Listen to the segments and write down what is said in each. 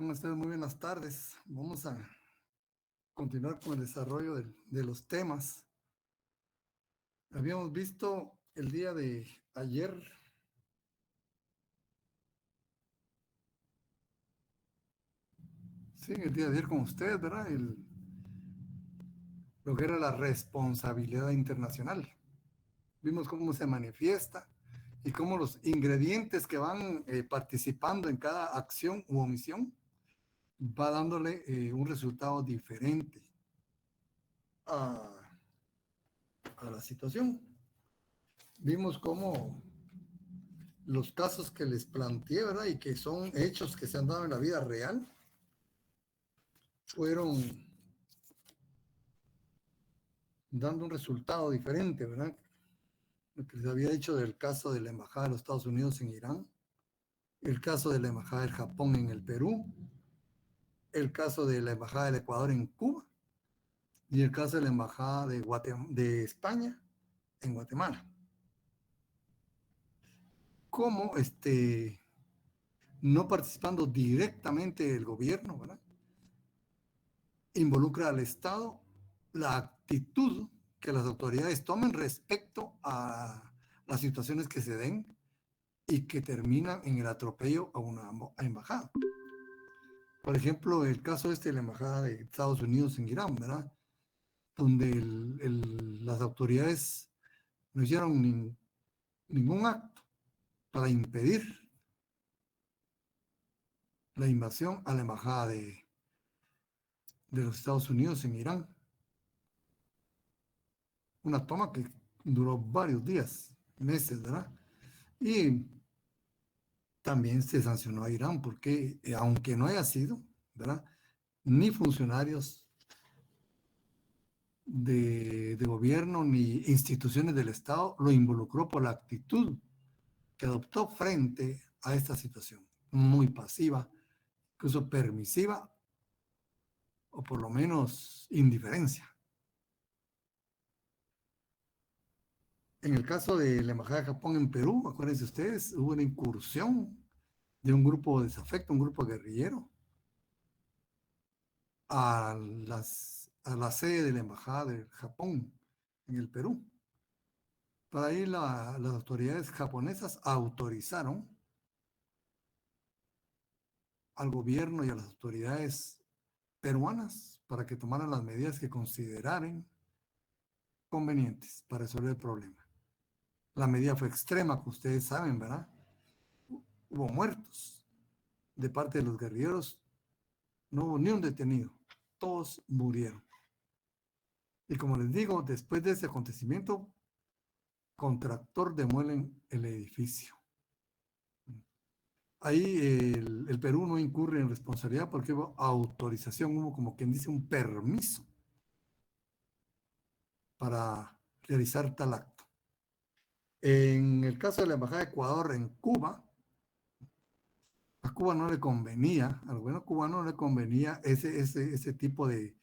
¿Cómo están? Muy buenas tardes. Vamos a continuar con el desarrollo de los temas. Habíamos visto el día de ayer, sí, el día de ayer con ustedes, ¿verdad? Lo que era la responsabilidad internacional. Vimos cómo se manifiesta y cómo los ingredientes que van participando en cada acción u omisión va dándole un resultado diferente a, a la situación. Vimos cómo los casos que les planteé, ¿verdad? Y que son hechos que se han dado en la vida real, fueron dando un resultado diferente, ¿verdad? Lo que les había dicho del caso de la Embajada de los Estados Unidos en Irán, el caso de la Embajada del Japón en el Perú, el caso de la Embajada del Ecuador en Cuba y el caso de la Embajada de España en Guatemala. Cómo no participando directamente el gobierno, ¿verdad? Involucra al Estado la actitud que las autoridades tomen respecto a las situaciones que se den y que terminan en el atropello a una embajada. Por ejemplo, el caso de la embajada de Estados Unidos en Irán, ¿verdad? Donde las autoridades no hicieron ningún acto para impedir la invasión a la embajada de los Estados Unidos en Irán. Una toma que duró varios días, meses, ¿verdad? Y también se sancionó a Irán porque, aunque no haya sido, ¿verdad? Ni funcionarios de gobierno ni instituciones del Estado lo involucró por la actitud que adoptó frente a esta situación, muy pasiva, incluso permisiva o por lo menos indiferencia. En el caso de la Embajada de Japón en Perú, acuérdense ustedes, hubo una incursión de un grupo de desafecto, un grupo guerrillero, a la sede de la Embajada de Japón en el Perú. Para ahí las autoridades japonesas autorizaron al gobierno y a las autoridades peruanas para que tomaran las medidas que consideraran convenientes para resolver el problema. La medida fue extrema, como ustedes saben, ¿verdad? Hubo muertos de parte de los guerrilleros, no hubo ni un detenido, todos murieron. Y como les digo, después de ese acontecimiento, con tractor demuelen el edificio. Ahí el Perú no incurre en responsabilidad porque hubo autorización, hubo como quien dice un permiso para realizar tal acto. En el caso de la Embajada de Ecuador en Cuba, a Cuba no le convenía, al gobierno cubano no le convenía ese tipo de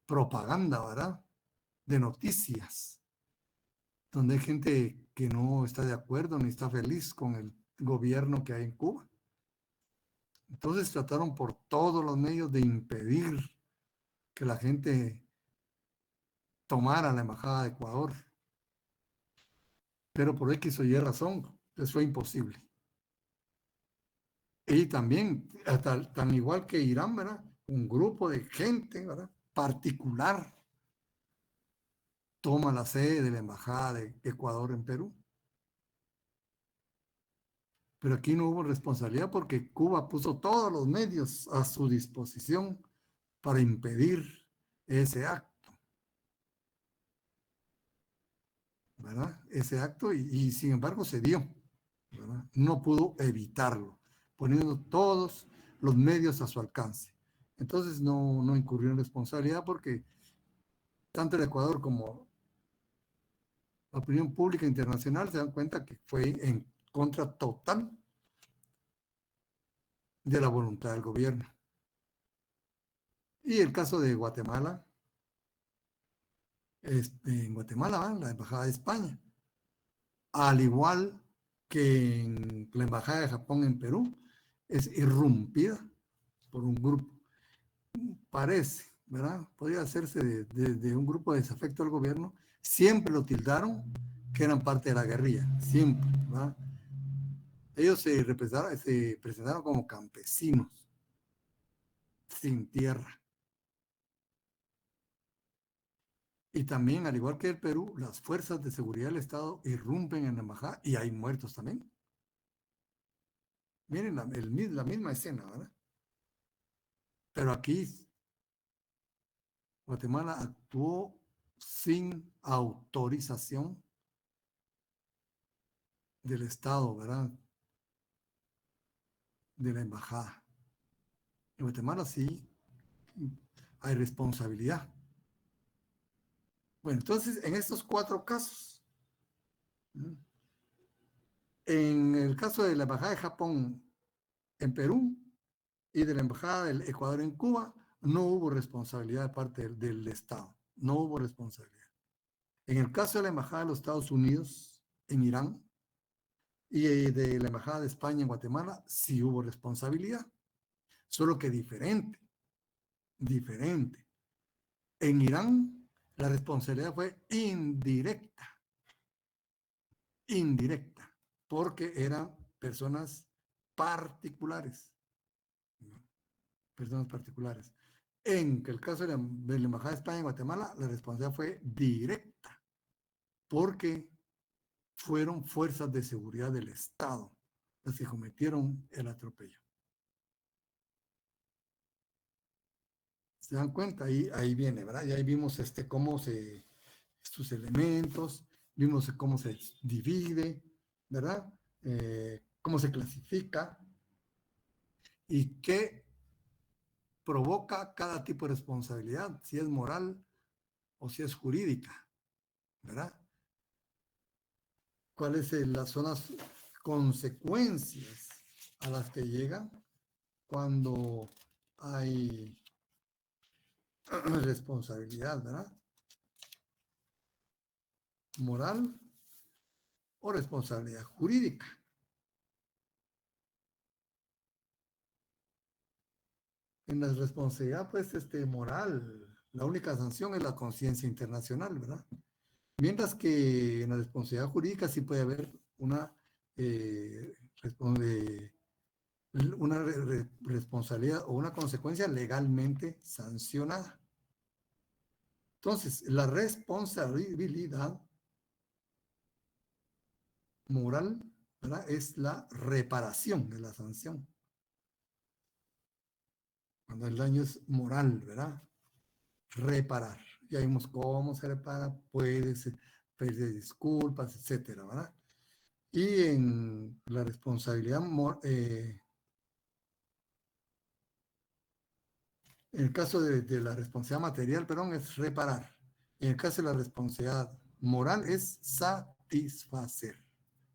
propaganda, ¿verdad? De noticias, donde hay gente que no está de acuerdo ni está feliz con el gobierno que hay en Cuba. Entonces trataron por todos los medios de impedir que la gente tomara la embajada de Ecuador. Pero por X o Y razón, les fue imposible. Y también, hasta, tan igual que Irán, ¿verdad? Un grupo de gente, ¿verdad? Particular toma la sede de la embajada de Ecuador en Perú. Pero aquí no hubo responsabilidad porque Cuba puso todos los medios a su disposición para impedir ese acto, ¿verdad? Ese acto y sin embargo se dio, ¿verdad? No pudo evitarlo, poniendo todos los medios a su alcance. Entonces no incurrió en responsabilidad porque tanto el Ecuador como la opinión pública internacional se dan cuenta que fue en contra total de la voluntad del gobierno. Y el caso de Guatemala, en Guatemala, la Embajada de España, al igual que en la Embajada de Japón en Perú, es irrumpida por un grupo. Parece, ¿verdad? Podría hacerse de un grupo de desafecto al gobierno. Siempre lo tildaron que eran parte de la guerrilla, siempre, ¿verdad? Ellos se presentaron como campesinos, sin tierra. Y también, al igual que el Perú, las fuerzas de seguridad del Estado irrumpen en la embajada y hay muertos también. Miren la misma escena, ¿verdad? Pero aquí Guatemala actuó sin autorización del Estado, ¿verdad? De la embajada. En Guatemala sí hay responsabilidad. Bueno, entonces, en estos 4 casos, en el caso de la embajada de Japón en Perú y de la embajada del Ecuador en Cuba, no hubo responsabilidad de parte del Estado. No hubo responsabilidad. En el caso de la embajada de los Estados Unidos en Irán y de la embajada de España en Guatemala, sí hubo responsabilidad. Solo que diferente. En Irán, la responsabilidad fue indirecta, porque eran personas particulares, ¿no? Personas particulares. En el caso de la Embajada de España en Guatemala, la responsabilidad fue directa, porque fueron fuerzas de seguridad del Estado las que cometieron el atropello. ¿Se dan cuenta? Ahí viene, ¿verdad? Y ahí vimos estos elementos, vimos cómo se divide, ¿verdad? Cómo se clasifica y qué provoca cada tipo de responsabilidad, si es moral o si es jurídica, ¿verdad? ¿Cuáles son las consecuencias a las que llegan cuando hay responsabilidad, ¿verdad? Moral o responsabilidad jurídica. En la responsabilidad, pues, moral, la única sanción es la conciencia internacional, ¿verdad? Mientras que en la responsabilidad jurídica sí puede haber eh, una responsabilidad o una consecuencia legalmente sancionada. Entonces, la responsabilidad moral, ¿verdad? Es la reparación de la sanción. Cuando el daño es moral, ¿verdad? Reparar. Ya vimos cómo se repara, puede ser pedir disculpas, etcétera, ¿verdad? Y en la responsabilidad, en el caso de la responsabilidad material, perdón, es reparar. En el caso de la responsabilidad moral es satisfacer,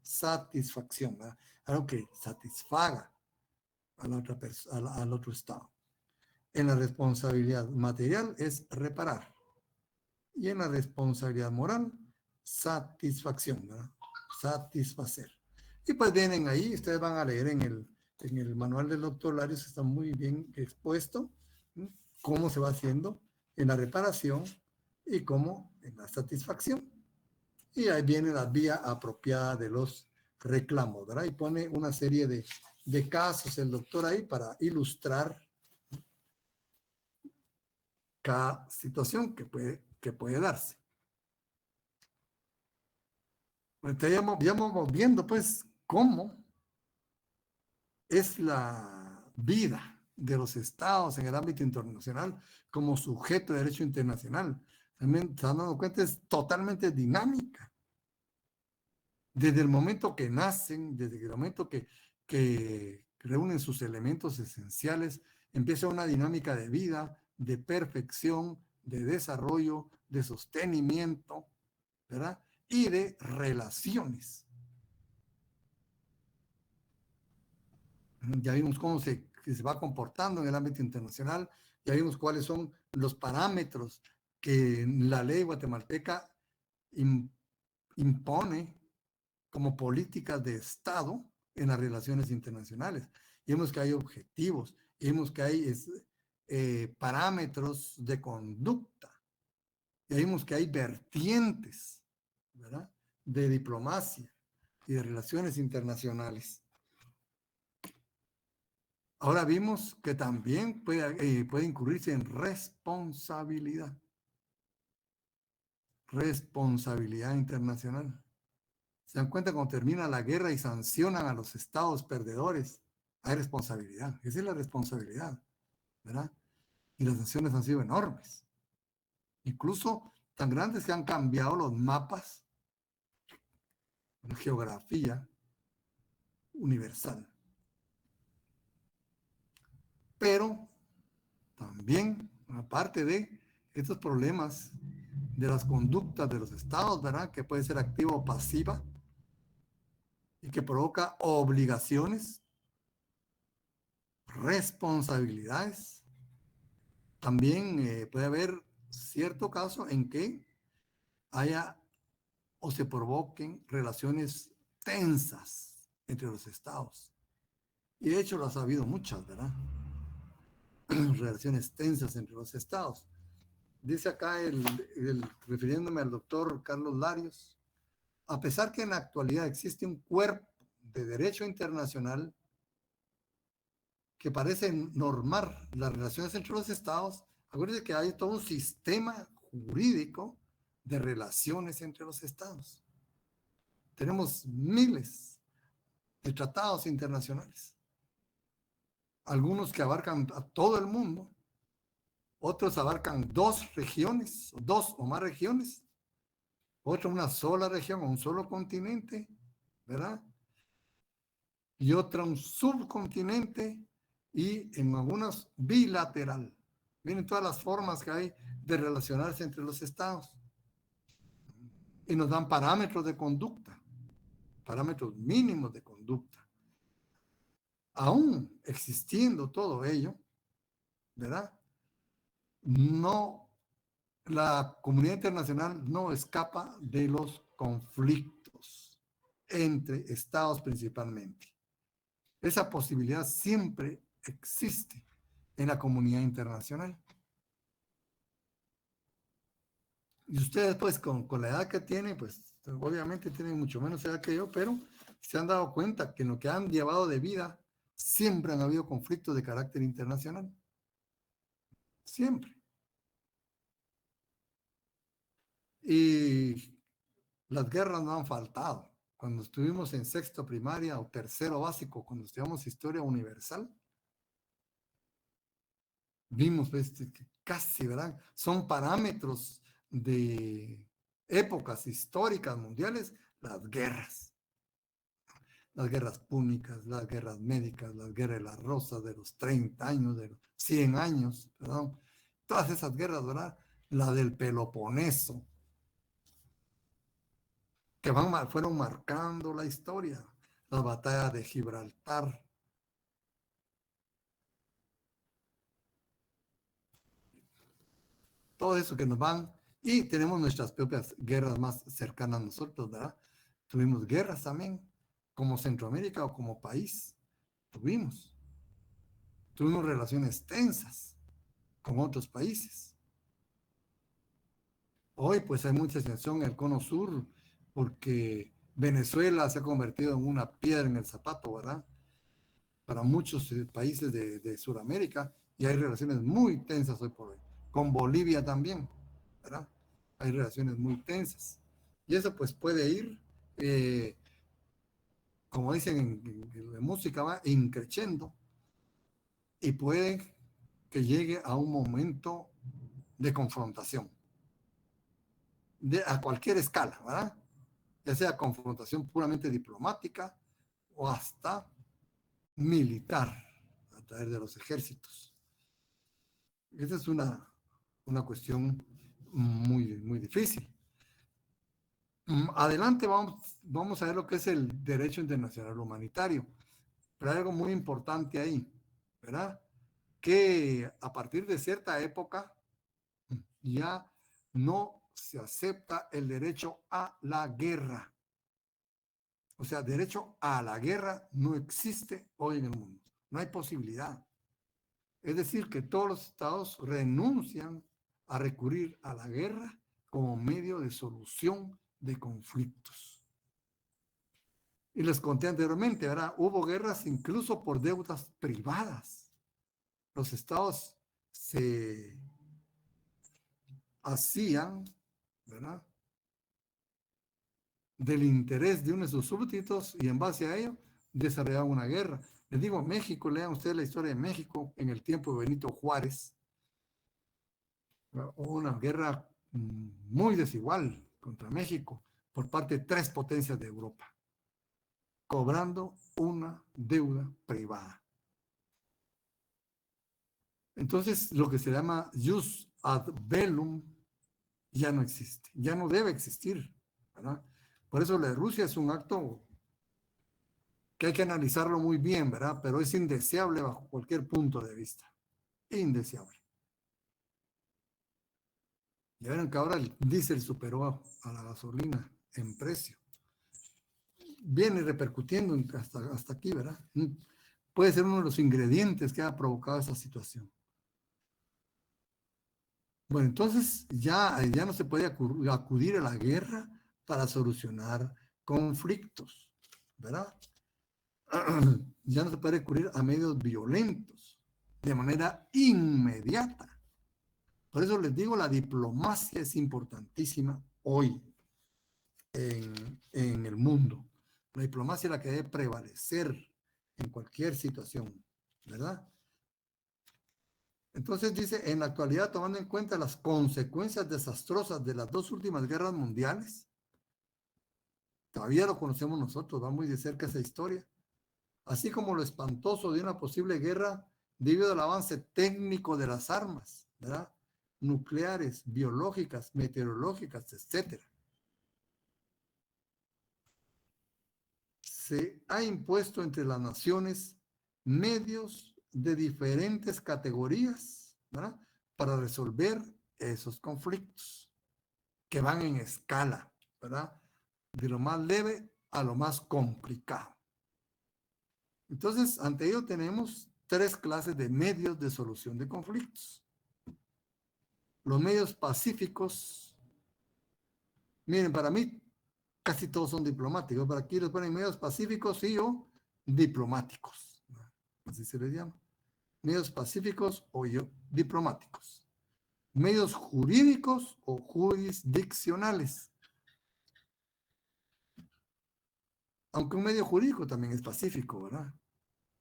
satisfacción, ¿verdad? Algo que satisfaga a la otra al otro estado. En la responsabilidad material es reparar. Y en la responsabilidad moral, satisfacción, ¿verdad? Satisfacer. Y pues vienen ahí, ustedes van a leer en el manual del doctor Larios, está muy bien expuesto, ¿sí? Cómo se va haciendo en la reparación y cómo en la satisfacción. Y ahí viene la vía apropiada de los reclamos, ¿verdad? Y pone una serie de casos el doctor ahí para ilustrar cada situación que puede darse. Entonces ya vamos viendo pues cómo es la vida de los estados en el ámbito internacional como sujeto de derecho internacional. También se han dado cuenta, es totalmente dinámica. Desde el momento que nacen, desde el momento que reúnen sus elementos esenciales, empieza una dinámica de vida, de perfección, de desarrollo, de sostenimiento, ¿verdad? Y de relaciones. Ya vimos cómo se va comportando en el ámbito internacional, ya vimos cuáles son los parámetros que la ley guatemalteca impone como políticas de Estado en las relaciones internacionales. Y vemos que hay objetivos Y vimos que hay parámetros de conducta. Y vimos que hay vertientes, ¿verdad?, de diplomacia y de relaciones internacionales. Ahora vimos que también puede incurrirse en responsabilidad. Responsabilidad internacional. Se dan cuenta cuando termina la guerra y sancionan a los estados perdedores. Hay responsabilidad. Esa es la responsabilidad, ¿verdad? Y las sanciones han sido enormes. Incluso tan grandes que han cambiado los mapas, la geografía universal. Pero también, aparte de estos problemas de las conductas de los estados, ¿verdad?, que puede ser activa o pasiva y que provoca obligaciones, responsabilidades. También puede haber cierto caso en que haya o se provoquen relaciones tensas entre los estados. Y de hecho las ha habido muchas, ¿verdad? Relaciones tensas entre los estados. Dice acá, refiriéndome al doctor Carlos Larios, a pesar que en la actualidad existe un cuerpo de derecho internacional que parece normar las relaciones entre los estados, acuérdense que hay todo un sistema jurídico de relaciones entre los estados. Tenemos miles de tratados internacionales, algunos que abarcan a todo el mundo, otros abarcan dos regiones, dos o más regiones, otros una sola región o un solo continente, ¿verdad? Y otra un subcontinente y en algunos bilateral. Miren todas las formas que hay de relacionarse entre los estados. Y nos dan parámetros de conducta, parámetros mínimos de conducta. Aún existiendo todo ello, ¿verdad? No, la comunidad internacional no escapa de los conflictos entre estados principalmente. Esa posibilidad siempre existe en la comunidad internacional. Y ustedes, pues, con la edad que tienen, pues, obviamente tienen mucho menos edad que yo, pero se han dado cuenta que en lo que han llevado de vida, siempre han habido conflictos de carácter internacional. Siempre. Y las guerras no han faltado. Cuando estuvimos en sexto primaria o tercero básico, cuando estudiamos historia universal, vimos pues, que casi, ¿verdad? Son parámetros de épocas históricas mundiales, las guerras púnicas, las guerras médicas, las guerras de las rosas de los 30 años, de los 100 años, perdón, todas esas guerras, ¿verdad? La del Peloponeso, que fueron marcando la historia, las batallas de Gibraltar, todo eso que nos van, y tenemos nuestras propias guerras más cercanas a nosotros, ¿verdad? Tuvimos guerras también, como Centroamérica o como país, tuvimos relaciones tensas con otros países. Hoy pues hay mucha tensión en el cono sur, porque Venezuela se ha convertido en una piedra en el zapato, ¿verdad? Para muchos países de Sudamérica, y hay relaciones muy tensas hoy por hoy. Con Bolivia también, ¿verdad? Hay relaciones muy tensas. Y eso pues puede ir, como dicen en música, va increciendo, y puede que llegue a un momento de confrontación, a cualquier escala, ¿verdad? Ya sea confrontación puramente diplomática o hasta militar a través de los ejércitos. Esa es una cuestión muy, muy difícil. Adelante vamos a ver lo que es el derecho internacional humanitario. Pero hay algo muy importante ahí, ¿verdad? Que a partir de cierta época ya no se acepta el derecho a la guerra. O sea, derecho a la guerra no existe hoy en el mundo. No hay posibilidad. Es decir, que todos los estados renuncian a recurrir a la guerra como medio de solución de conflictos. Y les conté anteriormente, ¿verdad? Hubo guerras incluso por deudas privadas. Los estados se hacían, ¿verdad?, del interés de uno de sus súbditos y en base a ello desarrollaban una guerra. Les digo, México, lean ustedes la historia de México en el tiempo de Benito Juárez. Hubo una guerra muy desigual contra México por parte de 3 potencias de Europa, cobrando una deuda privada. Entonces, lo que se llama jus ad bellum ya no existe, ya no debe existir, ¿verdad? Por eso la de Rusia es un acto que hay que analizarlo muy bien, ¿verdad? Pero es indeseable bajo cualquier punto de vista. Indeseable. Ya vieron que ahora el diésel superó a la gasolina en precio. Viene repercutiendo hasta aquí, ¿verdad? Puede ser uno de los ingredientes que ha provocado esa situación. Bueno, entonces ya no se puede acudir a la guerra para solucionar conflictos, ¿verdad? Ya no se puede recurrir a medios violentos de manera inmediata. Por eso les digo, la diplomacia es importantísima hoy en el mundo. La diplomacia es la que debe prevalecer en cualquier situación, ¿verdad? Entonces dice, en la actualidad, tomando en cuenta las consecuencias desastrosas de las 2 últimas guerras mundiales, todavía lo conocemos nosotros, va muy de cerca esa historia, así como lo espantoso de una posible guerra debido al avance técnico de las armas, ¿verdad?, nucleares, biológicas, meteorológicas, etcétera. Se ha impuesto entre las naciones medios de diferentes categorías, ¿verdad?, para resolver esos conflictos que van en escala, ¿verdad?, de lo más leve a lo más complicado. Entonces, ante ello tenemos 3 clases de medios de solución de conflictos. Los medios pacíficos, miren, para mí casi todos son diplomáticos, pero aquí los ponen medios pacíficos y o diplomáticos, así se les llama. Medios pacíficos o diplomáticos. Medios jurídicos o jurisdiccionales. Aunque un medio jurídico también es pacífico, ¿verdad?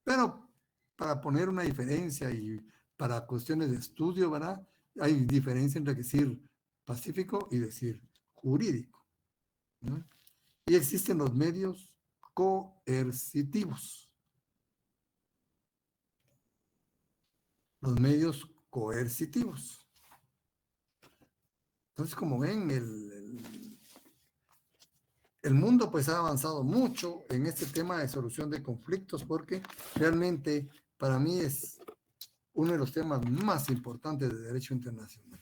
Pero para poner una diferencia y para cuestiones de estudio, ¿verdad?, hay diferencia entre decir pacífico y decir jurídico, ¿no? Y existen los medios coercitivos. Los medios coercitivos. Entonces, como ven, el mundo pues ha avanzado mucho en este tema de solución de conflictos porque realmente para mí es uno de los temas más importantes de derecho internacional.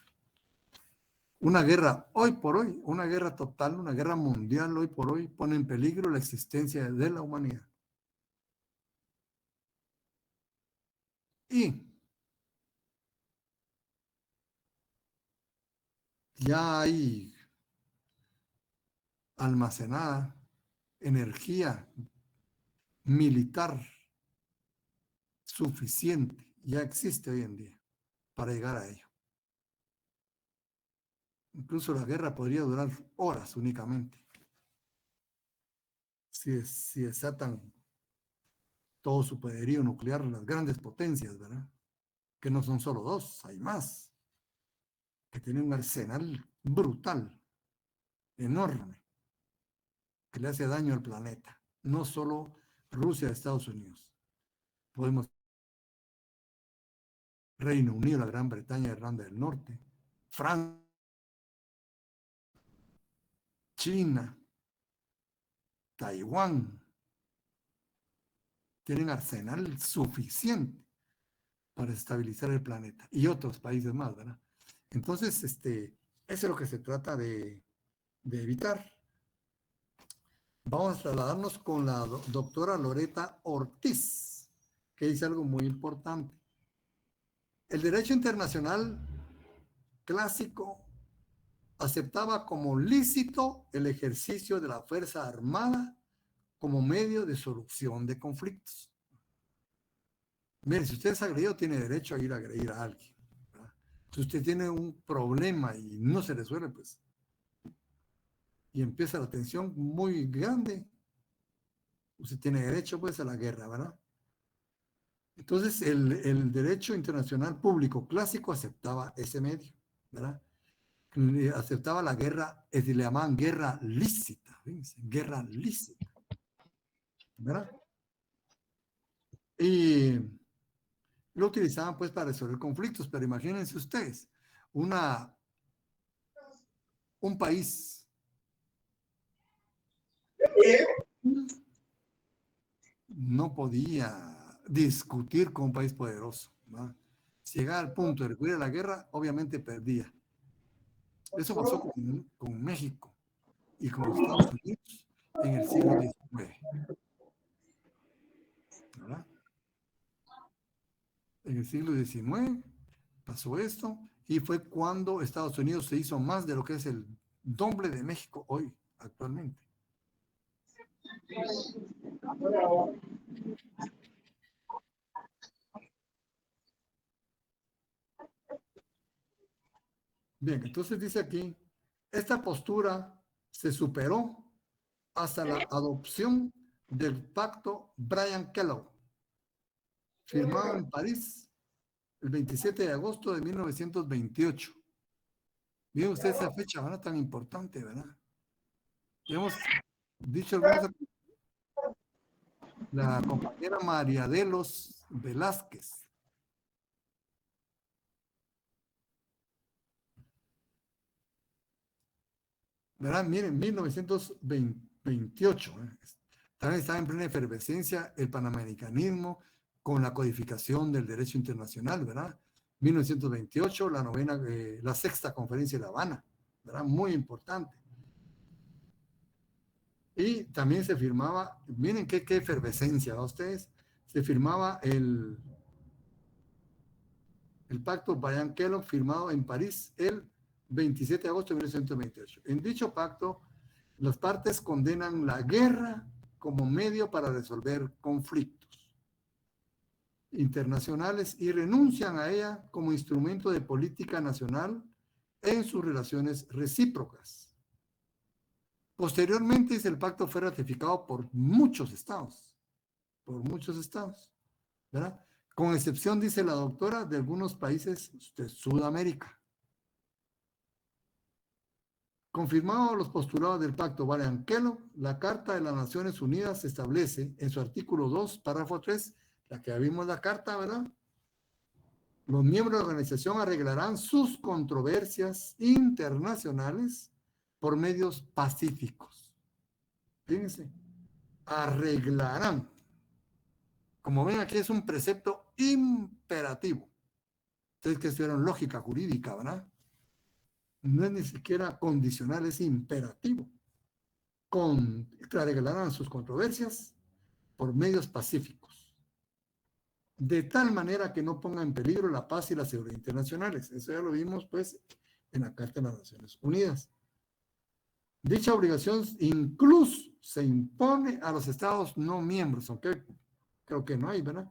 Una guerra hoy por hoy, una guerra total, una guerra mundial hoy por hoy pone en peligro la existencia de la humanidad. Y ya hay almacenada energía militar suficiente, ya existe hoy en día para llegar a ello. Incluso la guerra podría durar horas únicamente. Si desatan todo su poderío nuclear las grandes potencias, ¿verdad? Que no son solo 2, hay más, que tienen un arsenal brutal, enorme, que le hace daño al planeta. No solo Rusia y Estados Unidos. Podemos Reino Unido, la Gran Bretaña, Irlanda del Norte, Francia, China, Taiwán, tienen arsenal suficiente para estabilizar el planeta y otros países más, ¿verdad? Entonces, eso es lo que se trata de evitar. Vamos a trasladarnos con la doctora Loreta Ortiz, que dice algo muy importante. El derecho internacional clásico aceptaba como lícito el ejercicio de la fuerza armada como medio de solución de conflictos. Mire, si usted es agredido, tiene derecho a ir a agredir a alguien, ¿verdad? Si usted tiene un problema y no se resuelve, pues, y empieza la tensión muy grande, usted tiene derecho, pues, a la guerra, ¿verdad? Entonces, el derecho internacional público clásico aceptaba ese medio, ¿verdad? Aceptaba la guerra, es decir, le llamaban guerra lícita, fíjense, guerra lícita, ¿verdad? Y lo utilizaban pues para resolver conflictos, pero imagínense ustedes, una, un país no podía discutir con un país poderoso, ¿no? Si llegaba al punto de recurrir a la guerra, obviamente perdía. Eso pasó con México y con los Estados Unidos en el siglo XIX, ¿verdad? En el siglo XIX pasó esto y fue cuando Estados Unidos se hizo más de lo que es el doble de México hoy, actualmente. Bien, entonces dice aquí, esta postura se superó hasta la adopción del pacto Bryan-Kellogg, firmado en París el 27 de agosto de 1928. Miren ustedes esa fecha, ¿verdad? Tan importante, ¿verdad? Hemos dicho algunas, la compañera María de los Velázquez, ¿verdad? Miren, 1928, ¿eh? También estaba en plena efervescencia el panamericanismo con la codificación del derecho internacional, ¿verdad? 1928, la sexta conferencia de La Habana, ¿verdad? Muy importante. Y también se firmaba, miren qué efervescencia, ¿no? Ustedes, se firmaba el pacto Bryan-Kellogg firmado en París el 27 de agosto de 1928. En dicho pacto, las partes condenan la guerra como medio para resolver conflictos internacionales y renuncian a ella como instrumento de política nacional en sus relaciones recíprocas. Posteriormente, el pacto fue ratificado por muchos estados, ¿verdad? Con excepción, dice la doctora, de algunos países de Sudamérica. Confirmado los postulados del pacto Bryan-Kellogg, la Carta de las Naciones Unidas establece en su artículo 2, párrafo 3, la que ya vimos la carta, ¿verdad? Los miembros de la organización arreglarán sus controversias internacionales por medios pacíficos. Fíjense, arreglarán. Como ven, aquí es un precepto imperativo. Ustedes que estudiaron lógica jurídica, ¿verdad? No es ni siquiera condicional, es imperativo. Arreglarán sus controversias por medios pacíficos, de tal manera que no ponga en peligro la paz y la seguridad internacionales. Eso ya lo vimos, pues, en la Carta de las Naciones Unidas. Dicha obligación incluso se impone a los estados no miembros, aunque creo que no hay, ¿verdad?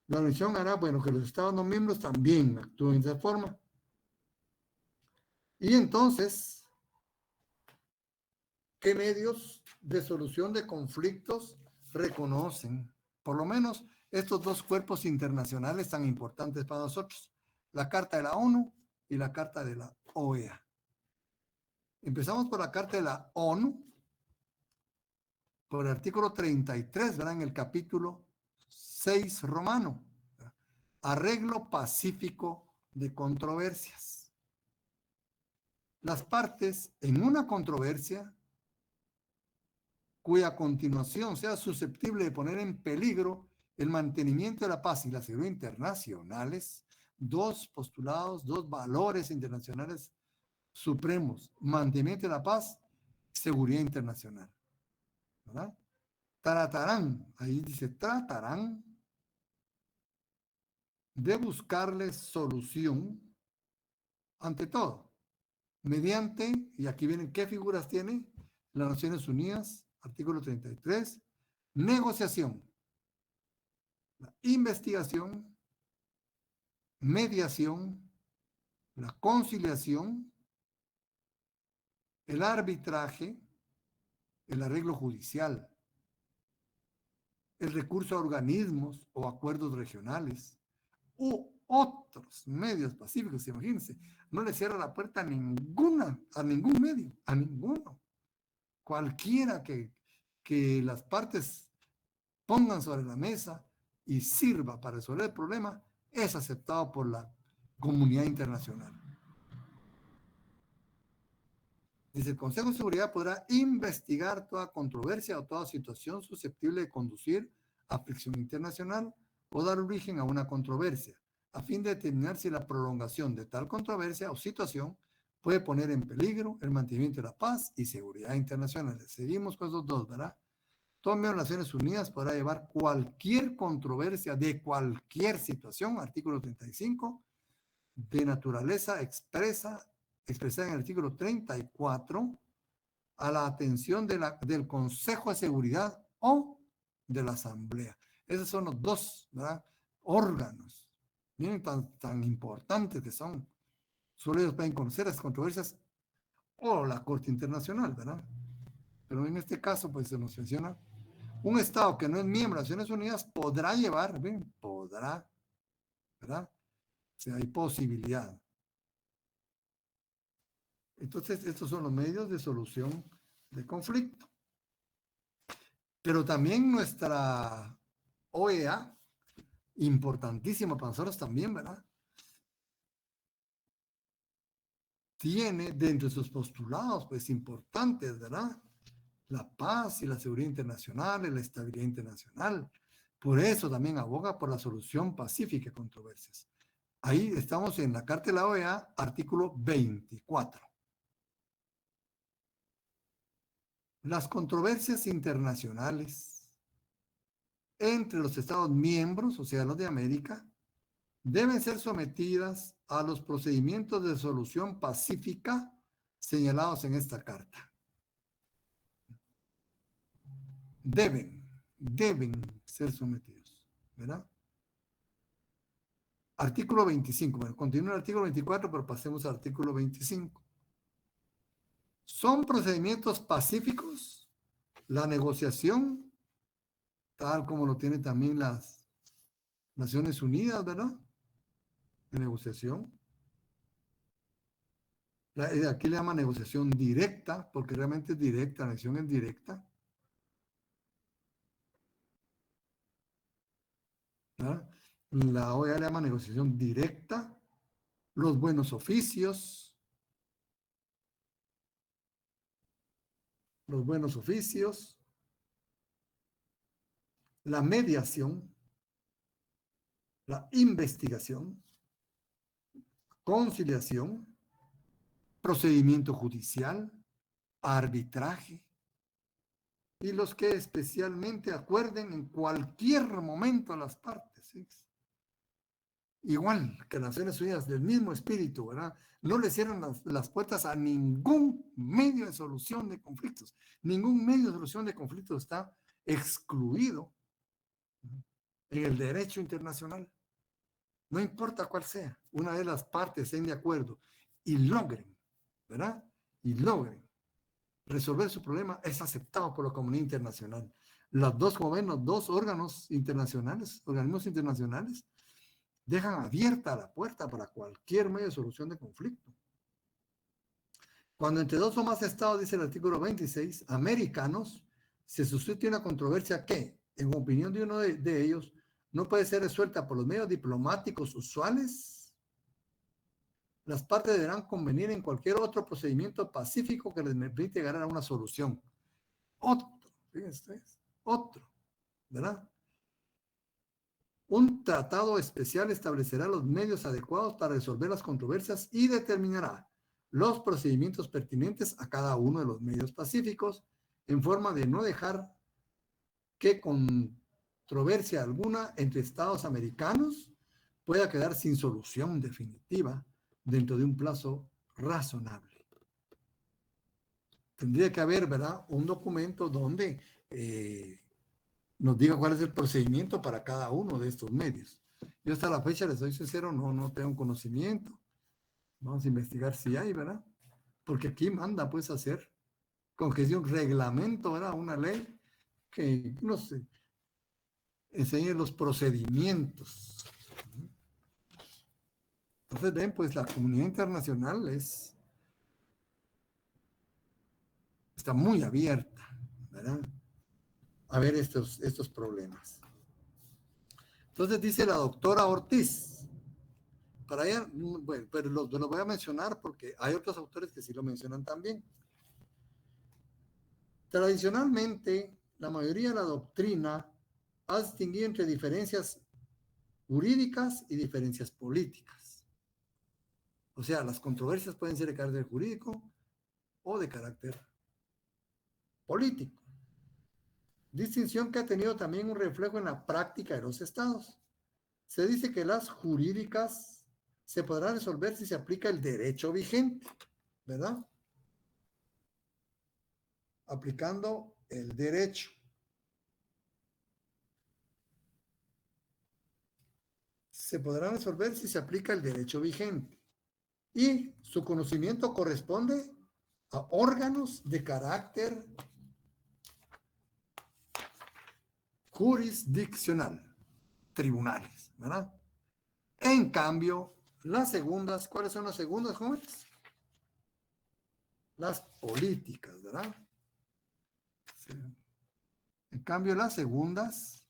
La Unión hará, bueno, que los estados no miembros también actúen de esa forma. Y entonces, ¿qué medios de solución de conflictos reconocen? Por lo menos estos dos cuerpos internacionales tan importantes para nosotros, la Carta de la ONU y la Carta de la OEA. Empezamos por la Carta de la ONU, por el artículo 33, ¿verdad? En el capítulo 6 romano. Arreglo pacífico de controversias. Las partes en una controversia cuya continuación sea susceptible de poner en peligro el mantenimiento de la paz y la seguridad internacionales, dos postulados, dos valores internacionales supremos, mantenimiento de la paz, seguridad internacional, ¿verdad? Tratarán, ahí dice tratarán de buscarle solución ante todo, mediante, y aquí vienen qué figuras tiene las Naciones Unidas, artículo 33, negociación, la investigación, mediación, la conciliación, el arbitraje, el arreglo judicial, el recurso a organismos o acuerdos regionales u otros medios pacíficos. Imagínense, no le cierra la puerta a ningún medio, a ninguno. Cualquiera que las partes pongan sobre la mesa y sirva para resolver el problema es aceptado por la comunidad internacional. Dice, el Consejo de Seguridad podrá investigar toda controversia o toda situación susceptible de conducir a fricción internacional o dar origen a una controversia, a fin de determinar si la prolongación de tal controversia o situación puede poner en peligro el mantenimiento de la paz y seguridad internacional. Seguimos con esos dos, ¿verdad? Todo miembro de las Naciones Unidas podrá llevar cualquier controversia de cualquier situación, artículo 35, de naturaleza expresada en el artículo 34, a la atención del Consejo de Seguridad o de la Asamblea. Esos son los dos, ¿verdad?, órganos, miren tan importantes que son. Solo ellos pueden conocer las controversias o la Corte Internacional, ¿verdad? Pero en este caso, pues se nos menciona, un Estado que no es miembro de las Naciones Unidas podrá llevar, ¿ven? Podrá, ¿verdad? O sea, hay posibilidad. Entonces, estos son los medios de solución de conflicto. Pero también nuestra OEA, importantísima para nosotros también, ¿verdad? Tiene dentro de sus postulados, pues, importantes, ¿verdad? La paz y la seguridad internacional y la estabilidad internacional. Por eso también aboga por la solución pacífica de controversias. Ahí estamos en la Carta de la OEA, artículo 24. Las controversias internacionales entre los Estados miembros, o sea, los de América, deben ser sometidas a los procedimientos de solución pacífica señalados en esta carta. Deben ser sometidos, ¿verdad? Artículo 25. Bueno, continúa el artículo 24, pero pasemos al artículo 25. Son procedimientos pacíficos la negociación, tal como lo tienen también las Naciones Unidas, ¿verdad? De negociación. Aquí le llama negociación directa, porque realmente es directa, la negociación es directa. ¿Verdad? La OEA le llama negociación directa, los buenos oficios, la mediación, la investigación, conciliación, procedimiento judicial, arbitraje, y los que especialmente acuerden en cualquier momento a las partes. ¿Sí? Igual que las Naciones Unidas, del mismo espíritu, ¿verdad? No le cierran las puertas a ningún medio de solución de conflictos. Ningún medio de solución de conflictos está excluido en el derecho internacional. No importa cuál sea, una vez las partes estén de acuerdo y logren, ¿verdad? Y logren resolver su problema, es aceptado por la comunidad internacional. Las dos, como ven, los dos órganos internacionales, organismos internacionales, dejan abierta la puerta para cualquier medio de solución de conflicto. Cuando entre dos o más estados, dice el artículo 26, americanos, se suscite una controversia que, en opinión de uno de ellos, no puede ser resuelta por los medios diplomáticos usuales, las partes deberán convenir en cualquier otro procedimiento pacífico que les permita llegar a una solución. Fíjense, otro, ¿verdad? Un tratado especial establecerá los medios adecuados para resolver las controversias y determinará los procedimientos pertinentes a cada uno de los medios pacíficos en forma de no dejar que controversia alguna entre estados americanos pueda quedar sin solución definitiva dentro de un plazo razonable. Tendría que haber, ¿verdad?, un documento donde nos diga cuál es el procedimiento para cada uno de estos medios. Yo hasta la fecha, les soy sincero, no tengo conocimiento. Vamos a investigar si hay, ¿verdad? Porque aquí manda, pues, hacer con que sea un reglamento, ¿verdad? Una ley que nos enseñe los procedimientos. Entonces, ven, pues la comunidad internacional está muy abierta, ¿verdad?, a ver estos problemas. Entonces dice la doctora Ortiz, para ella, bueno, pero los voy a mencionar porque hay otros autores que sí lo mencionan también. Tradicionalmente, la mayoría de la doctrina ha distinguido entre diferencias jurídicas y diferencias políticas. O sea, las controversias pueden ser de carácter jurídico o de carácter político. Distinción que ha tenido también un reflejo en la práctica de los estados. Se dice que las jurídicas se podrán resolver si se aplica el derecho vigente, ¿verdad? Aplicando el derecho. Se podrán resolver si se aplica el derecho vigente. Y su conocimiento corresponde a órganos de carácter jurisdiccional, tribunales, ¿verdad? En cambio, las segundas, ¿cuáles son las segundas, jóvenes? Las políticas, ¿verdad? Sí. En cambio, las segundas,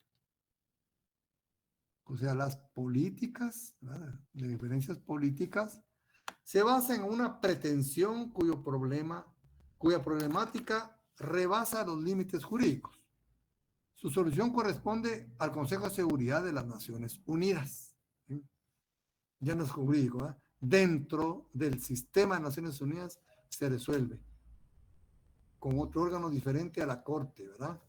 o sea, las políticas, ¿verdad?, de diferencias políticas, se basan en una pretensión cuya problemática rebasa los límites jurídicos. Su solución corresponde al Consejo de Seguridad de las Naciones Unidas. ¿Sí? Ya no es jurídico, ¿eh? Dentro del sistema de Naciones Unidas se resuelve con otro órgano diferente a la Corte, ¿verdad?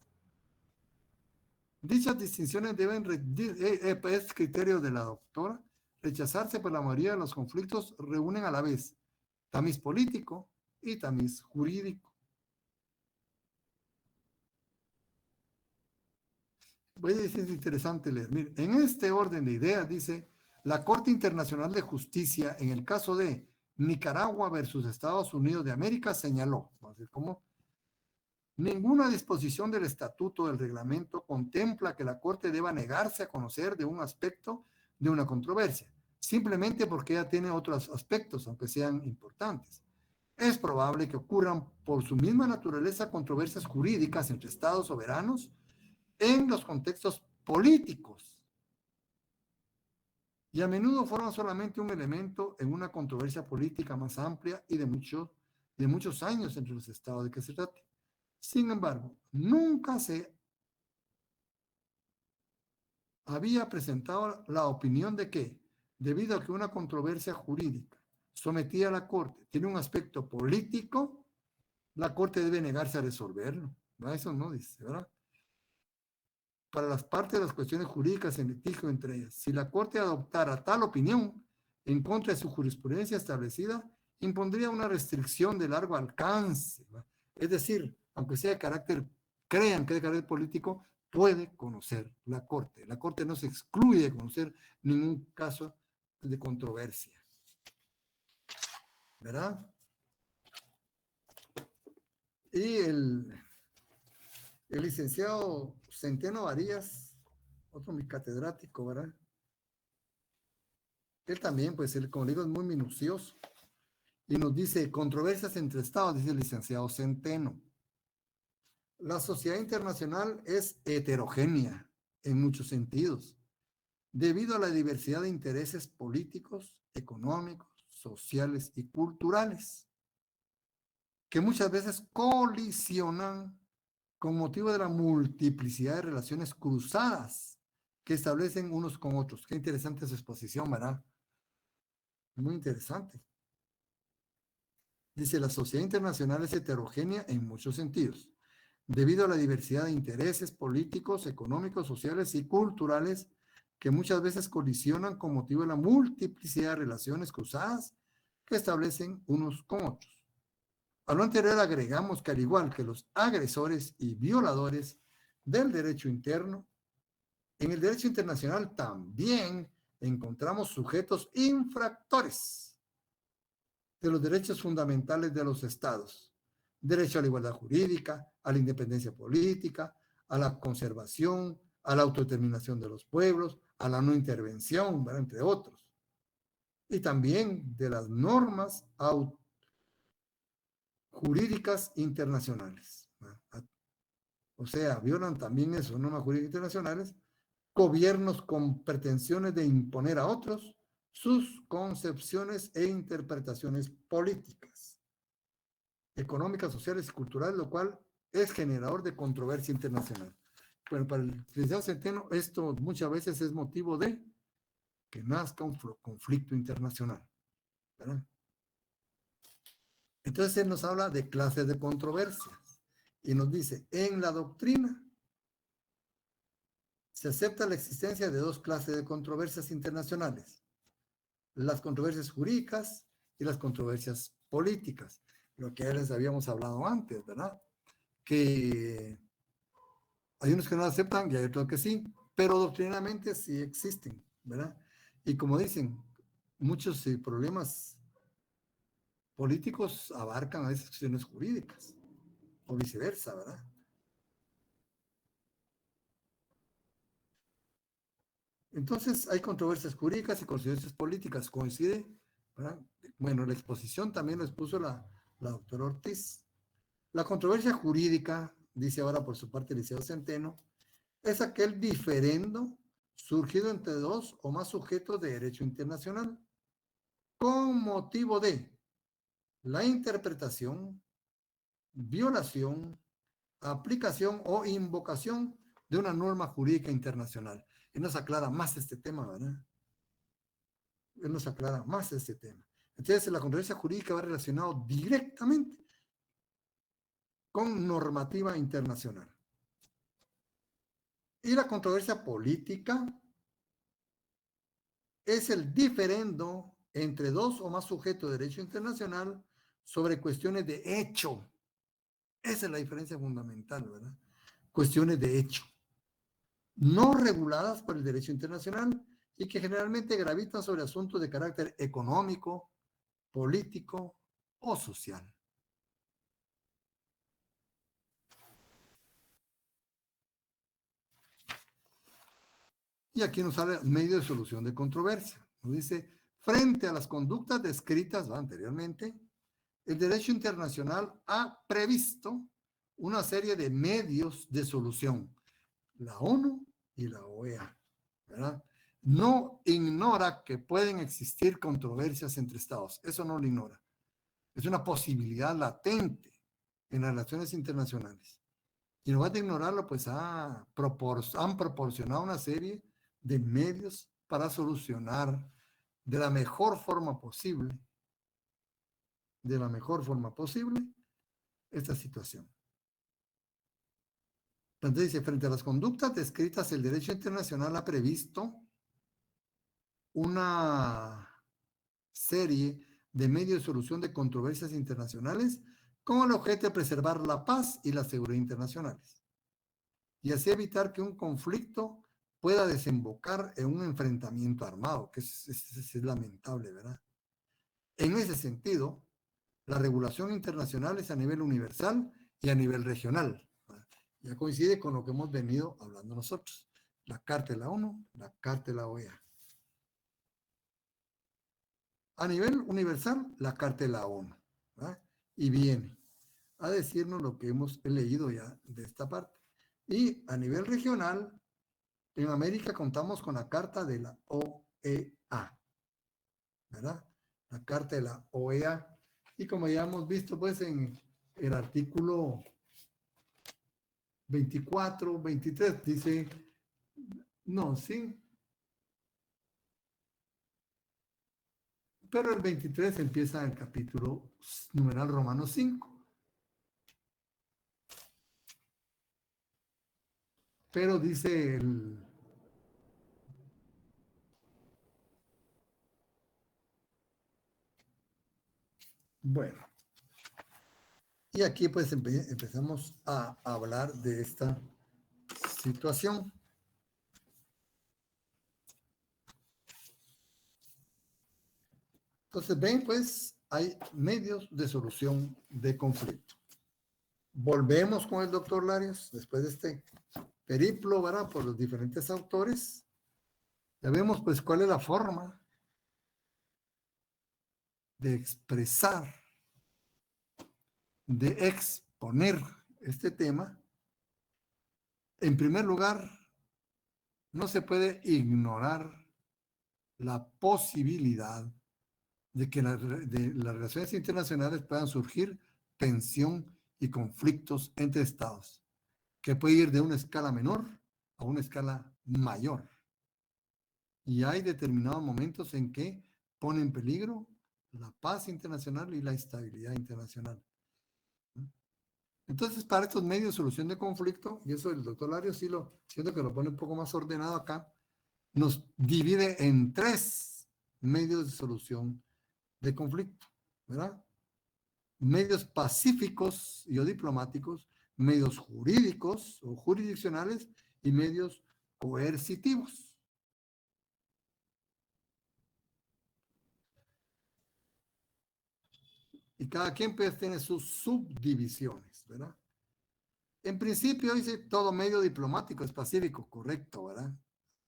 Dichas distinciones deben, es criterio de la doctora, rechazarse, por la mayoría de los conflictos reúnen a la vez tamiz político y tamiz jurídico. Voy a decir, es interesante leer. Mire, en este orden de ideas dice, la Corte Internacional de Justicia, en el caso de Nicaragua versus Estados Unidos de América, señaló, ¿cómo? Ninguna disposición del estatuto del reglamento contempla que la Corte deba negarse a conocer de un aspecto de una controversia, simplemente porque ella tiene otros aspectos, aunque sean importantes. Es probable que ocurran por su misma naturaleza controversias jurídicas entre estados soberanos en los contextos políticos y a menudo forman solamente un elemento en una controversia política más amplia y de muchos años entre los estados de que se trate. Sin embargo, nunca se había presentado la opinión de que, debido a que una controversia jurídica sometida a la Corte tiene un aspecto político, la Corte debe negarse a resolverlo. ¿No? Eso no dice, ¿verdad? Para las partes de las cuestiones jurídicas en litigio entre ellas, si la Corte adoptara tal opinión en contra de su jurisprudencia establecida, impondría una restricción de largo alcance, ¿verdad? Es decir, aunque sea de carácter, crean que de carácter político, puede conocer la Corte. La Corte no se excluye de conocer ningún caso de controversia, ¿verdad? Y el licenciado Centeno Varías, otro mi catedrático, ¿verdad? Él también, pues, él, como digo, es muy minucioso. Y nos dice, controversias entre estados, dice el licenciado Centeno. La sociedad internacional es heterogénea en muchos sentidos, debido a la diversidad de intereses políticos, económicos, sociales y culturales, que muchas veces colisionan con motivo de la multiplicidad de relaciones cruzadas que establecen unos con otros. Qué interesante su exposición, ¿verdad? Muy interesante. Dice, la sociedad internacional es heterogénea en muchos sentidos, debido a la diversidad de intereses políticos, económicos, sociales y culturales que muchas veces colisionan con motivo de la multiplicidad de relaciones cruzadas que establecen unos con otros. A lo anterior agregamos que al igual que los agresores y violadores del derecho interno, en el derecho internacional también encontramos sujetos infractores de los derechos fundamentales de los estados. Derecho a la igualdad jurídica, a la independencia política, a la conservación, a la autodeterminación de los pueblos, a la no intervención, ¿verdad? Entre otros. Y también de las normas jurídicas internacionales. ¿Verdad? O sea, violan también esas normas jurídicas internacionales, gobiernos con pretensiones de imponer a otros sus concepciones e interpretaciones políticas, económicas, sociales y culturales, lo cual es generador de controversia internacional. Bueno, para el licenciado Centeno, esto muchas veces es motivo de que nazca un conflicto internacional, ¿verdad? Entonces él nos habla de clases de controversias y nos dice, en la doctrina se acepta la existencia de dos clases de controversias internacionales, las controversias jurídicas y las controversias políticas, lo que ya les habíamos hablado antes, ¿verdad? Que hay unos que no aceptan y hay otros que sí, pero doctrinalmente sí existen, ¿verdad? Y como dicen, muchos problemas políticos abarcan a veces cuestiones jurídicas o viceversa, ¿verdad? Entonces hay controversias jurídicas y controversias políticas, coincide, ¿verdad? Bueno, la exposición también lo expuso la doctora Ortiz. La controversia jurídica, dice ahora por su parte el licenciado Centeno, es aquel diferendo surgido entre dos o más sujetos de derecho internacional con motivo de la interpretación, violación, aplicación o invocación de una norma jurídica internacional. Y nos aclara más este tema, ¿verdad? Él nos aclara más este tema. Entonces, la controversia jurídica va relacionado directamente con normativa internacional. Y la controversia política es el diferendo entre dos o más sujetos de derecho internacional sobre cuestiones de hecho. Esa es la diferencia fundamental, ¿verdad? Cuestiones de hecho, no reguladas por el derecho internacional y que generalmente gravitan sobre asuntos de carácter económico, político o social. Y aquí nos sale medio de solución de controversia. Nos dice, frente a las conductas descritas anteriormente, el derecho internacional ha previsto una serie de medios de solución. La ONU y la OEA, ¿verdad? No ignora que pueden existir controversias entre estados. Eso no lo ignora. Es una posibilidad latente en las relaciones internacionales. Y en lugar de ignorarlo, pues han proporcionado una serie de medios para solucionar de la mejor forma posible, de la mejor forma posible, esta situación. Entonces dice, frente a las conductas descritas, el derecho internacional ha previsto una serie de medios de solución de controversias internacionales con el objeto de preservar la paz y la seguridad internacionales y así evitar que un conflicto pueda desembocar en un enfrentamiento armado, que es lamentable, ¿verdad? En ese sentido, la regulación internacional es a nivel universal y a nivel regional. ¿Verdad? Ya coincide con lo que hemos venido hablando nosotros. La Carta de la ONU, la Carta de la OEA. A nivel universal, la Carta de la ONU. ¿Verdad? Y viene a decirnos lo que hemos leído ya de esta parte. Y a nivel regional, en América contamos con la Carta de la OEA, ¿verdad? La Carta de la OEA. Y como ya hemos visto, pues en el artículo 24, 23, dice, no, sí, pero el 23 empieza el capítulo numeral romano 5. Pero dice Bueno, y aquí pues empezamos a hablar de esta situación. Entonces, ven, pues hay medios de solución de conflicto. Volvemos con el doctor Larios, después de este periplo, ¿verdad? Por los diferentes autores. Ya vemos, pues, cuál es la forma de expresar, de exponer este tema. En primer lugar, no se puede ignorar la posibilidad de que de las relaciones internacionales puedan surgir tensión y conflictos entre estados, que puede ir de una escala menor a una escala mayor. Y hay determinados momentos en que pone en peligro la paz internacional y la estabilidad internacional. Entonces, para estos medios de solución de conflicto, y eso el doctor Lario sí lo, siento que lo pone un poco más ordenado acá, nos divide en 3 medios de solución de conflicto, ¿verdad? Medios pacíficos y o diplomáticos, medios jurídicos o jurisdiccionales y medios coercitivos. Y cada quien pues tiene sus subdivisiones, ¿verdad? En principio dice todo medio diplomático es pacífico, correcto, ¿verdad?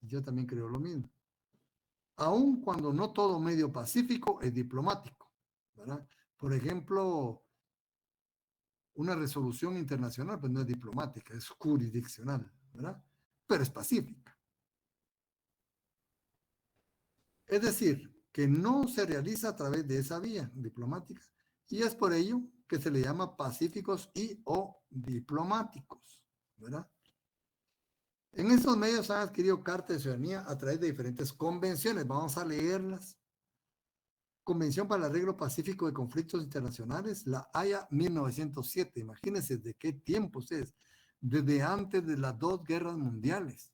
Yo también creo lo mismo. Aun cuando no todo medio pacífico es diplomático, ¿verdad? Por ejemplo, una resolución internacional pues no es diplomática, es jurisdiccional, ¿verdad? Pero es pacífica. Es decir, que no se realiza a través de esa vía diplomática y es por ello que se le llama pacíficos y o diplomáticos, ¿verdad? En estos medios han adquirido carta de ciudadanía a través de diferentes convenciones. Vamos a leerlas. Convención para el Arreglo Pacífico de Conflictos Internacionales, la Haya 1907. Imagínense de qué tiempo ustedes, desde antes de las 2 guerras mundiales.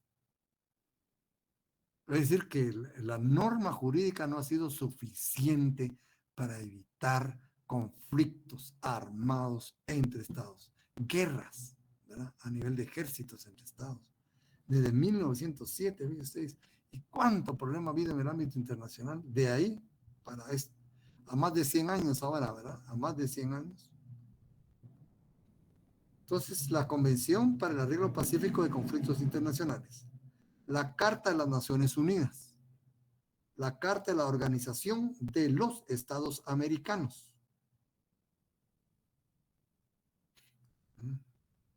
Es decir, que la norma jurídica no ha sido suficiente para evitar conflictos armados entre estados, guerras, ¿verdad? A nivel de ejércitos entre estados. Desde 1907, ¿ven ustedes? ¿Y cuánto problema ha habido en el ámbito internacional? De ahí para esto, a más de 100 años ahora, ¿verdad? A más de 100 años. Entonces, la Convención para el Arreglo Pacífico de Conflictos Internacionales, la Carta de las Naciones Unidas, la Carta de la Organización de los Estados Americanos.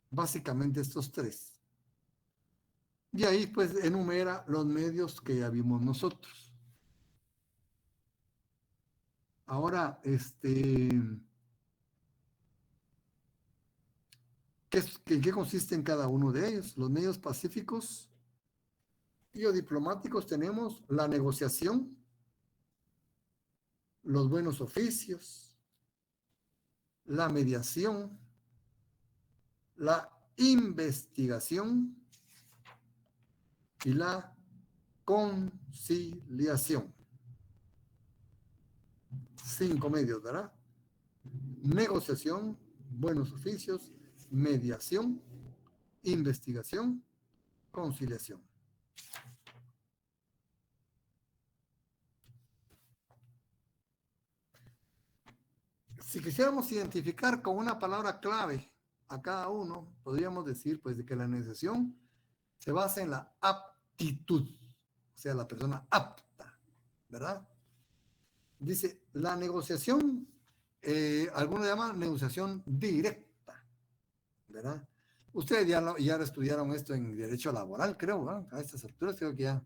Básicamente estos 3. Y ahí pues enumera los medios que ya vimos nosotros. Ahora, ¿en qué consiste en cada uno de ellos? Los medios pacíficos y o diplomáticos tenemos la negociación, los buenos oficios, la mediación, la investigación y la conciliación. 5 medios, ¿verdad? Negociación, buenos oficios, mediación, investigación, conciliación. Si quisiéramos identificar con una palabra clave a cada uno, podríamos decir pues de que la negociación se basa en la aptitud, o sea, la persona apta, ¿verdad? Dice, la negociación, algunos llaman negociación directa, ¿verdad? Ustedes ya estudiaron esto en derecho laboral, creo, ¿verdad? A estas alturas creo que ya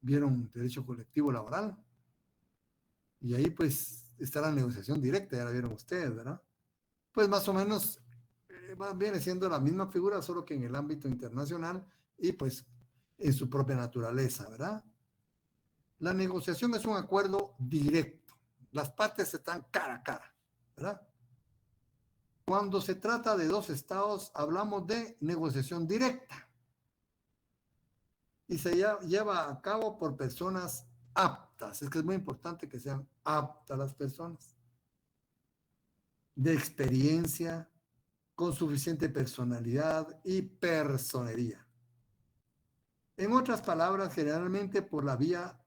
vieron derecho colectivo laboral. Y ahí pues está la negociación directa, ya la vieron ustedes, ¿verdad? Pues más o menos viene siendo la misma figura, solo que en el ámbito internacional y pues en su propia naturaleza, ¿verdad? La negociación es un acuerdo directo. Las partes están cara a cara, ¿verdad? Cuando se trata de 2 estados, hablamos de negociación directa. Y se lleva a cabo por personas aptas. Es que es muy importante que sean aptas las personas, de experiencia, con suficiente personalidad y personería. En otras palabras, generalmente por la vía,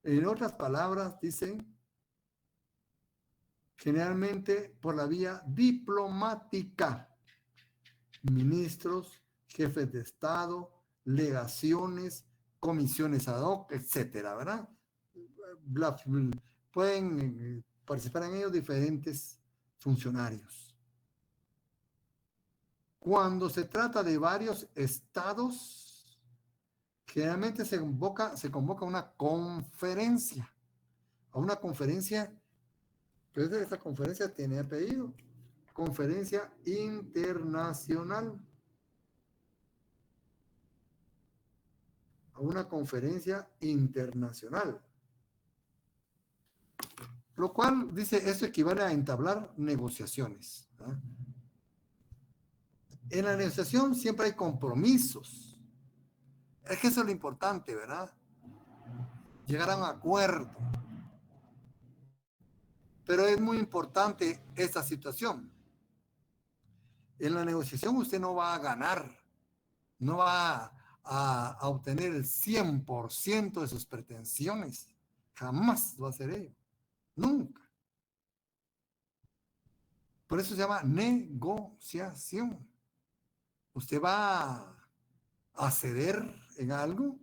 en otras palabras, dicen, generalmente por la vía diplomática. Ministros, jefes de Estado, legaciones, comisiones ad hoc, etcétera, ¿verdad? Pueden participar en ellos diferentes funcionarios. Cuando se trata de varios estados, generalmente se convoca una conferencia. A una conferencia, pues esta conferencia tiene apellido, Conferencia Internacional. A una conferencia internacional. Lo cual, dice, esto equivale a entablar negociaciones. ¿Ah? En la negociación siempre hay compromisos. Es que eso es lo importante, ¿verdad? Llegar a un acuerdo. Pero es muy importante esta situación. En la negociación usted no va a ganar, no va a obtener el 100% de sus pretensiones. Jamás va a ser ello. Nunca. Por eso se llama negociación. Usted va a ceder en algo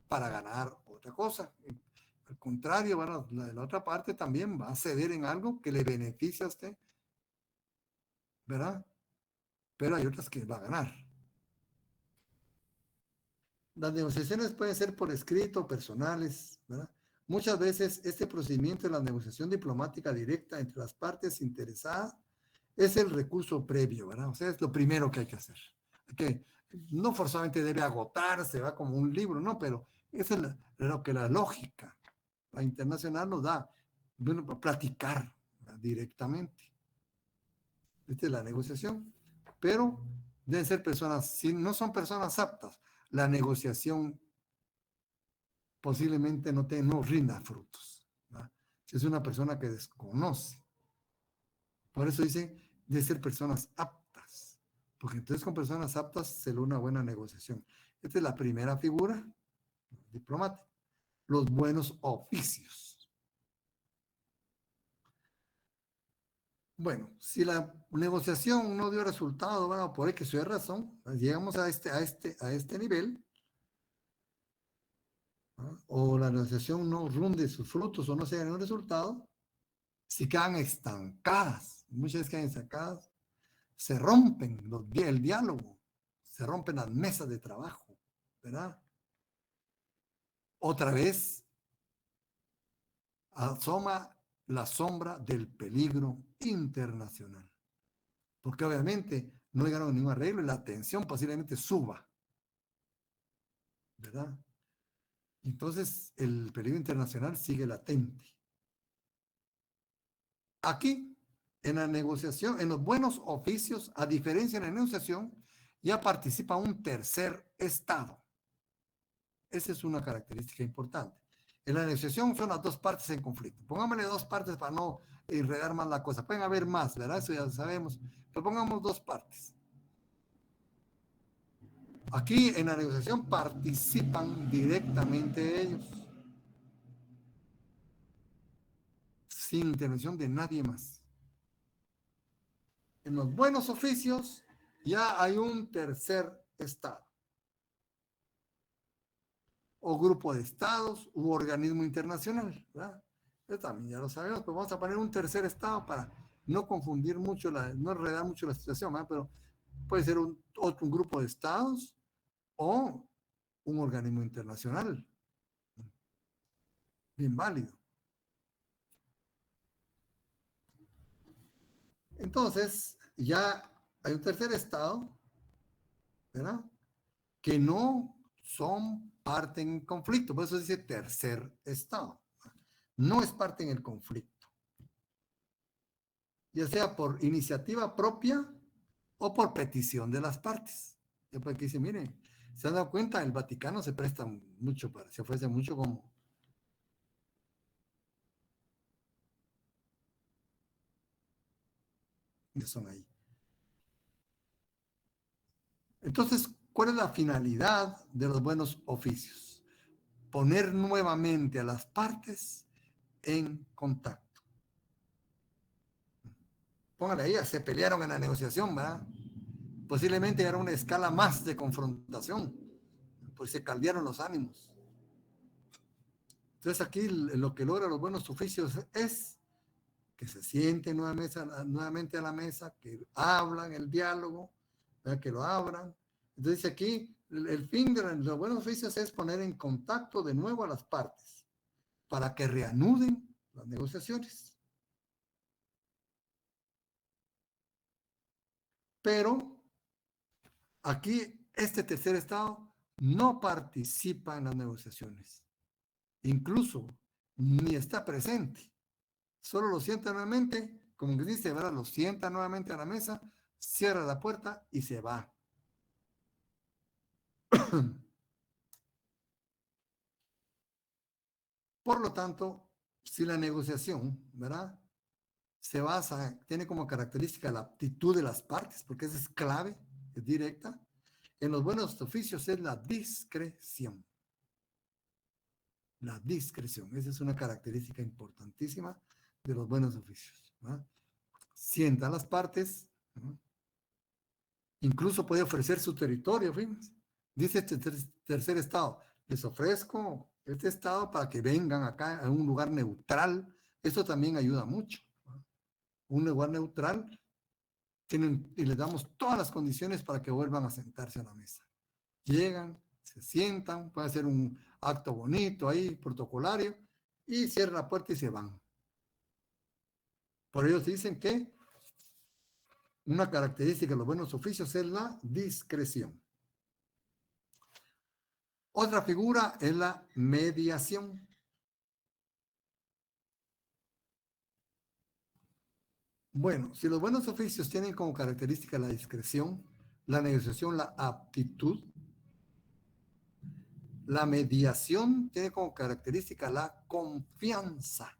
para ganar otra cosa. Al contrario, bueno, la otra parte también va a ceder en algo que le beneficia a usted, ¿verdad? Pero hay otras que va a ganar. Las negociaciones pueden ser por escrito, personales, ¿verdad? Muchas veces este procedimiento de la negociación diplomática directa entre las partes interesadas es el recurso previo, ¿verdad? O sea, es lo primero que hay que hacer. Que no forzosamente debe agotarse, va como un libro, no, pero eso es lo que la lógica, la internacional nos da, bueno, para platicar, ¿verdad? Directamente. Esta es la negociación. Pero deben ser personas, si no son personas aptas, la negociación posiblemente no rinda frutos, ¿verdad? Si es una persona que desconoce. Por eso dice, de ser personas aptas, porque entonces con personas aptas se logra una buena negociación. Esta es la primera figura diplomática, los buenos oficios. Bueno, si la negociación no dio resultado, bueno, por X o razón, llegamos a este nivel, ¿no? O la negociación no runde sus frutos o no se da ningún resultado, si quedan estancadas, muchas veces quedan estancadas, se rompen el diálogo, se rompen las mesas de trabajo, ¿verdad? Otra vez asoma la sombra del peligro internacional, porque obviamente no llegaron a ningún arreglo y la tensión posiblemente suba, ¿verdad? Entonces el peligro internacional sigue latente. Aquí, en la negociación, en los buenos oficios, a diferencia de la negociación, ya participa un tercer estado. Esa es una característica importante. En la negociación son las dos partes en conflicto. Pongámosle dos partes para no enredar más la cosa. Pueden haber más, ¿verdad? Eso ya lo sabemos. Pero pongamos dos partes. Aquí en la negociación participan directamente ellos, sin intervención de nadie más. En los buenos oficios ya hay un tercer estado, o grupo de estados u organismo internacional, ¿verdad? Eso también ya lo sabemos, pero vamos a poner un tercer estado para no confundir mucho, no enredar mucho la situación, ¿verdad? Pero puede ser un grupo de estados o un organismo internacional, bien válido. Entonces, ya hay un tercer estado, ¿verdad? Que no son parte en conflicto, por eso dice tercer estado. No es parte en el conflicto, ya sea por iniciativa propia o por petición de las partes. Después que dice, miren, se han dado cuenta, el Vaticano se presta mucho, se ofrece mucho como Ya son ahí. Entonces, ¿cuál es la finalidad de los buenos oficios? Poner nuevamente a las partes en contacto. Póngale ahí, se pelearon en la negociación, ¿verdad? Posiblemente era una escala más de confrontación, pues se caldearon los ánimos. Entonces aquí lo que logra los buenos oficios es que se sienten nuevamente a la mesa, que hablan el diálogo, ¿verdad? Que lo abran. Entonces aquí el fin de los buenos oficios es poner en contacto de nuevo a las partes para que reanuden las negociaciones. Pero aquí este tercer estado no participa en las negociaciones. Incluso ni está presente. Solo lo sienta nuevamente, como que dice, ¿verdad? Lo sienta nuevamente a la mesa, cierra la puerta y se va. Por lo tanto, si la negociación, ¿verdad? Se basa, tiene como característica la aptitud de las partes, porque esa es clave, es directa. En los buenos oficios es la discreción. La discreción, esa es una característica importantísima de los buenos oficios, ¿verdad? Sienta a las partes, ¿no? Incluso puede ofrecer su territorio, fíjense. Dice este tercer estado, les ofrezco este estado para que vengan acá a un lugar neutral. Esto también ayuda mucho, ¿no? Un lugar neutral y les damos todas las condiciones para que vuelvan a sentarse a la mesa. Llegan, se sientan, puede ser un acto bonito ahí, protocolario, y cierran la puerta y se van. Por ello dicen que una característica de los buenos oficios es la discreción. Otra figura es la mediación. Bueno, si los buenos oficios tienen como característica la discreción, la negociación, la aptitud, la mediación tiene como característica la confianza.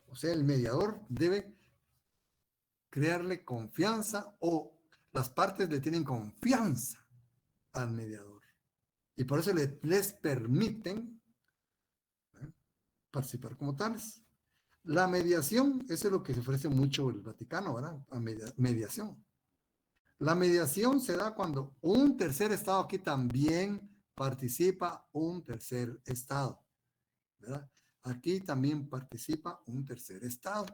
O sea, el mediador debe crearle confianza o las partes le tienen confianza al mediador. Y por eso les permiten, ¿eh?, participar como tales. La mediación, eso es lo que se ofrece mucho el Vaticano, ¿verdad? La mediación. La mediación se da cuando un tercer estado, aquí también participa un tercer estado, ¿verdad? Aquí también participa un tercer estado.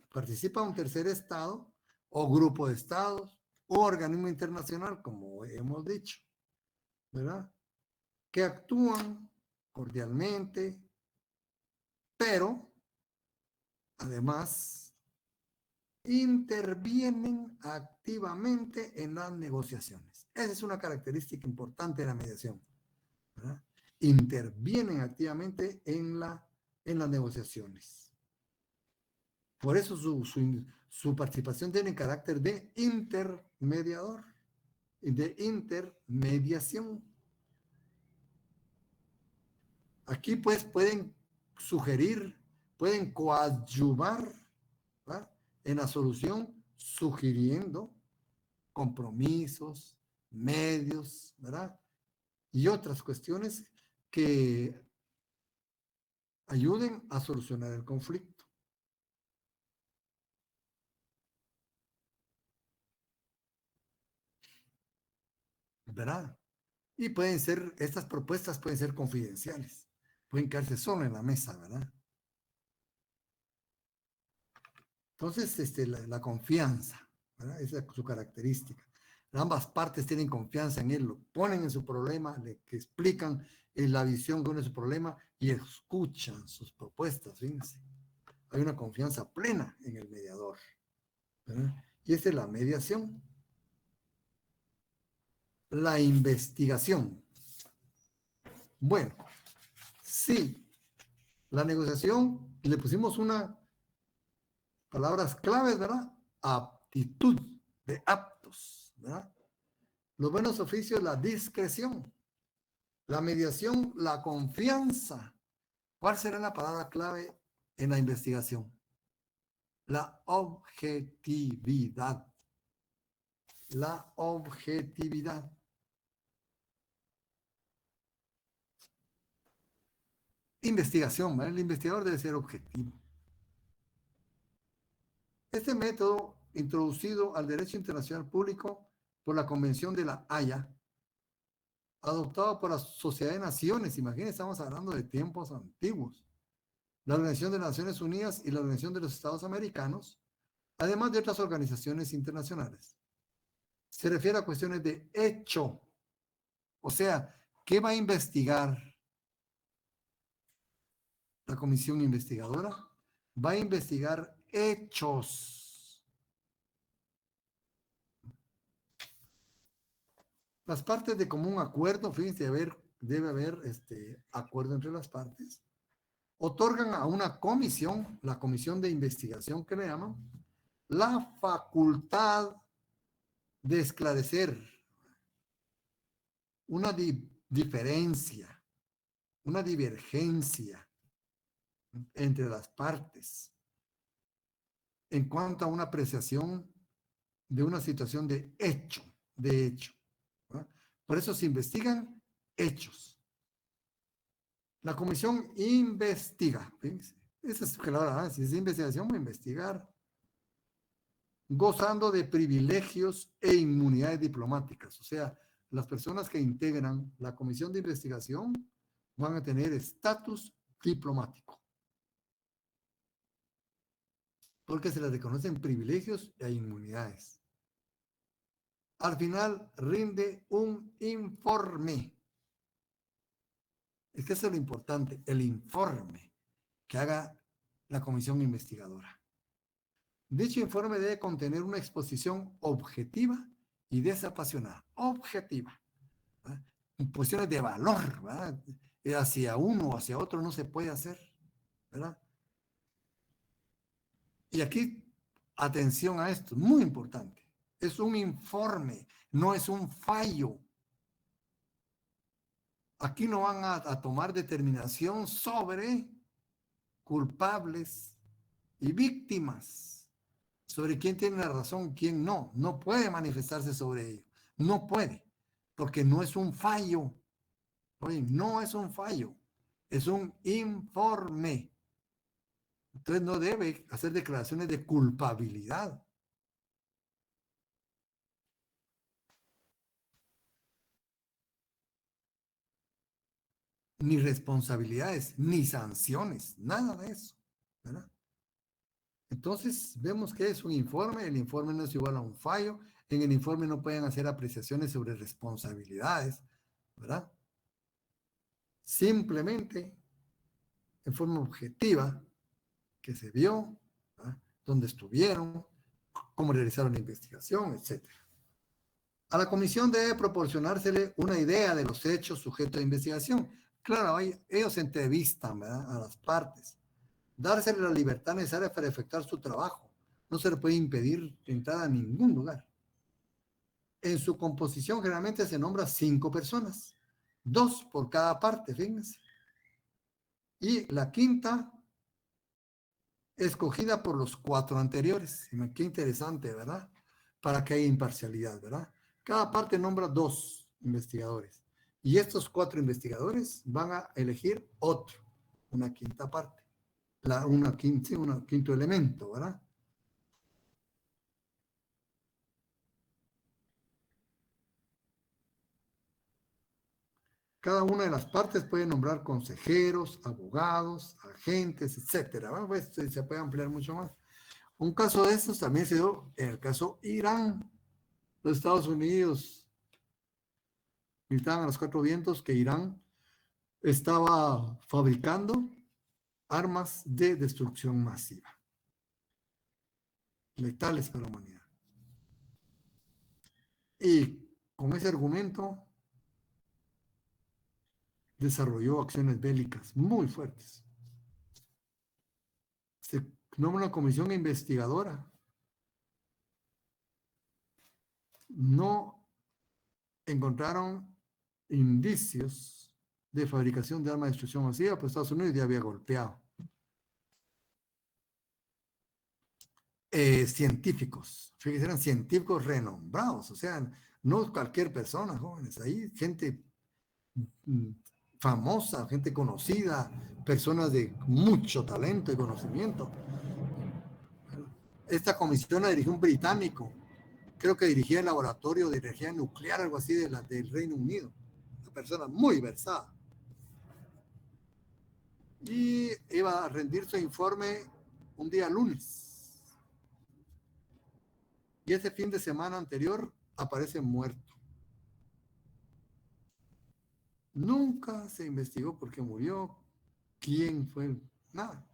Participa un tercer estado o grupo de estados o organismo internacional, como hemos dicho, ¿verdad? Que actúan cordialmente, pero además intervienen activamente en las negociaciones. Esa es una característica importante de la mediación, ¿verdad? Intervienen activamente en las negociaciones. Por eso su participación tiene carácter de intermediador, de intermediación. Aquí pues pueden sugerir, pueden coadyuvar, ¿verdad?, en la solución, sugiriendo compromisos, medios, ¿verdad? Y otras cuestiones que ayuden a solucionar el conflicto, ¿verdad? Y estas propuestas pueden ser confidenciales, pueden quedarse solo en la mesa, ¿verdad? Entonces, la confianza, ¿verdad? Esa es su característica. Ambas partes tienen confianza en él, lo ponen en su problema, le explican la visión que une su problema y escuchan sus propuestas, fíjense. Hay una confianza plena en el mediador, ¿verdad? Y esa es la mediación. La investigación. Bueno, sí, la negociación, le pusimos palabras claves, ¿verdad? Aptitud, de aptos, ¿verdad? Los buenos oficios, la discreción. La mediación, la confianza. ¿Cuál será la palabra clave en la investigación? La objetividad. La objetividad. Investigación, ¿vale? El investigador debe ser objetivo. Este método, introducido al derecho internacional público por la Convención de la Haya, adoptado por la Sociedad de Naciones, imagínense, estamos hablando de tiempos antiguos, la Organización de las Naciones Unidas y la Organización de los Estados Americanos, además de otras organizaciones internacionales. Se refiere a cuestiones de hecho, o sea, ¿qué va a investigar la comisión investigadora? Va a investigar hechos. Las partes de común acuerdo, fíjense, debe haber acuerdo entre las partes, otorgan a una comisión, la comisión de investigación que le llaman, la facultad de esclarecer una diferencia, una divergencia entre las partes en cuanto a una apreciación de una situación de hecho, de hecho. ¿verdad? Por eso se investigan hechos. La comisión investiga. Fíjense. Esa es claro, si es investigación, va a investigar. Gozando de privilegios e inmunidades diplomáticas. O sea, las personas que integran la comisión de investigación van a tener estatus diplomático. Porque se les reconocen privilegios e inmunidades. Al final rinde un informe. Es que eso es lo importante, el informe que haga la comisión investigadora. Dicho informe debe contener una exposición objetiva y desapasionada. Objetiva. ¿verdad? Cuestiones de valor, ¿verdad? Hacia uno o hacia otro no se puede hacer, ¿verdad? Y aquí, atención a esto, muy importante. Es un informe, no es un fallo. Aquí no van a tomar determinación sobre culpables y víctimas, sobre quién tiene la razón, quién no. No puede manifestarse sobre ello. No puede, porque no es un fallo. Oye, no es un fallo, es un informe. Entonces no debe hacer declaraciones de culpabilidad. Ni responsabilidades, ni sanciones, nada de eso. ¿verdad? Entonces, vemos que es un informe, el informe no es igual a un fallo, en el informe no pueden hacer apreciaciones sobre responsabilidades, ¿verdad? Simplemente, en forma objetiva, que se vio, ¿verdad? Dónde estuvieron, cómo realizaron la investigación, etc. A la comisión debe proporcionársele una idea de los hechos sujetos de investigación. Claro, ellos entrevistan, ¿verdad? A las partes. Dársele la libertad necesaria para efectuar su trabajo. No se le puede impedir entrar a ningún lugar. En su composición generalmente se nombra 5 personas, 2 por cada parte, fíjense. Y la quinta, escogida por los 4 anteriores. Qué interesante, ¿verdad? Para que haya imparcialidad, ¿verdad? Cada parte nombra 2 investigadores. Y estos 4 investigadores van a elegir otro, una quinta parte, un quinto elemento, ¿verdad? Cada una de las partes puede nombrar consejeros, abogados, agentes, etcétera. ¿verdad? Pues se puede ampliar mucho más. Un caso de estos también se dio en el caso Irán. Los Estados Unidos gritaban a los 4 vientos que Irán estaba fabricando armas de destrucción masiva, letales para la humanidad. Y con ese argumento desarrolló acciones bélicas muy fuertes. Se nombra una comisión investigadora. No encontraron indicios de fabricación de armas de destrucción masiva, pues Estados Unidos ya había golpeado. Científicos, fíjense, eran científicos renombrados, o sea, no cualquier persona, jóvenes, ahí gente famosa, gente conocida, personas de mucho talento y conocimiento. Esta comisión la dirigió un británico, creo que dirigía el laboratorio de energía nuclear, algo así del Reino Unido, una persona muy versada. Y iba a rendir su informe un día lunes. Y ese fin de semana anterior aparece muerto. Nunca se investigó por qué murió, quién fue, nada.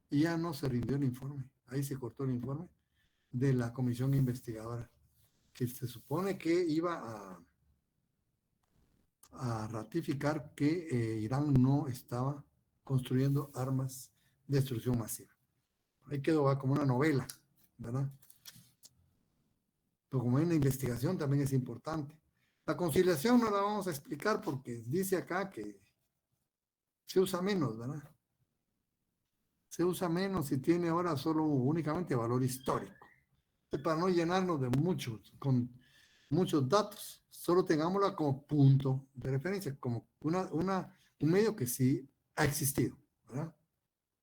Y ya no se rindió el informe. Ahí se cortó el informe de la comisión investigadora, que se supone que iba a ratificar que Irán no estaba construyendo armas de destrucción masiva. Ahí quedó como una novela, ¿verdad? Pero como hay una investigación también es importante. La conciliación no la vamos a explicar porque dice acá que se usa menos, ¿verdad? Se usa menos y tiene ahora solo únicamente valor histórico. Para no llenarnos de con muchos datos, solo tengámosla como punto de referencia, como un medio que sí ha existido, ¿verdad?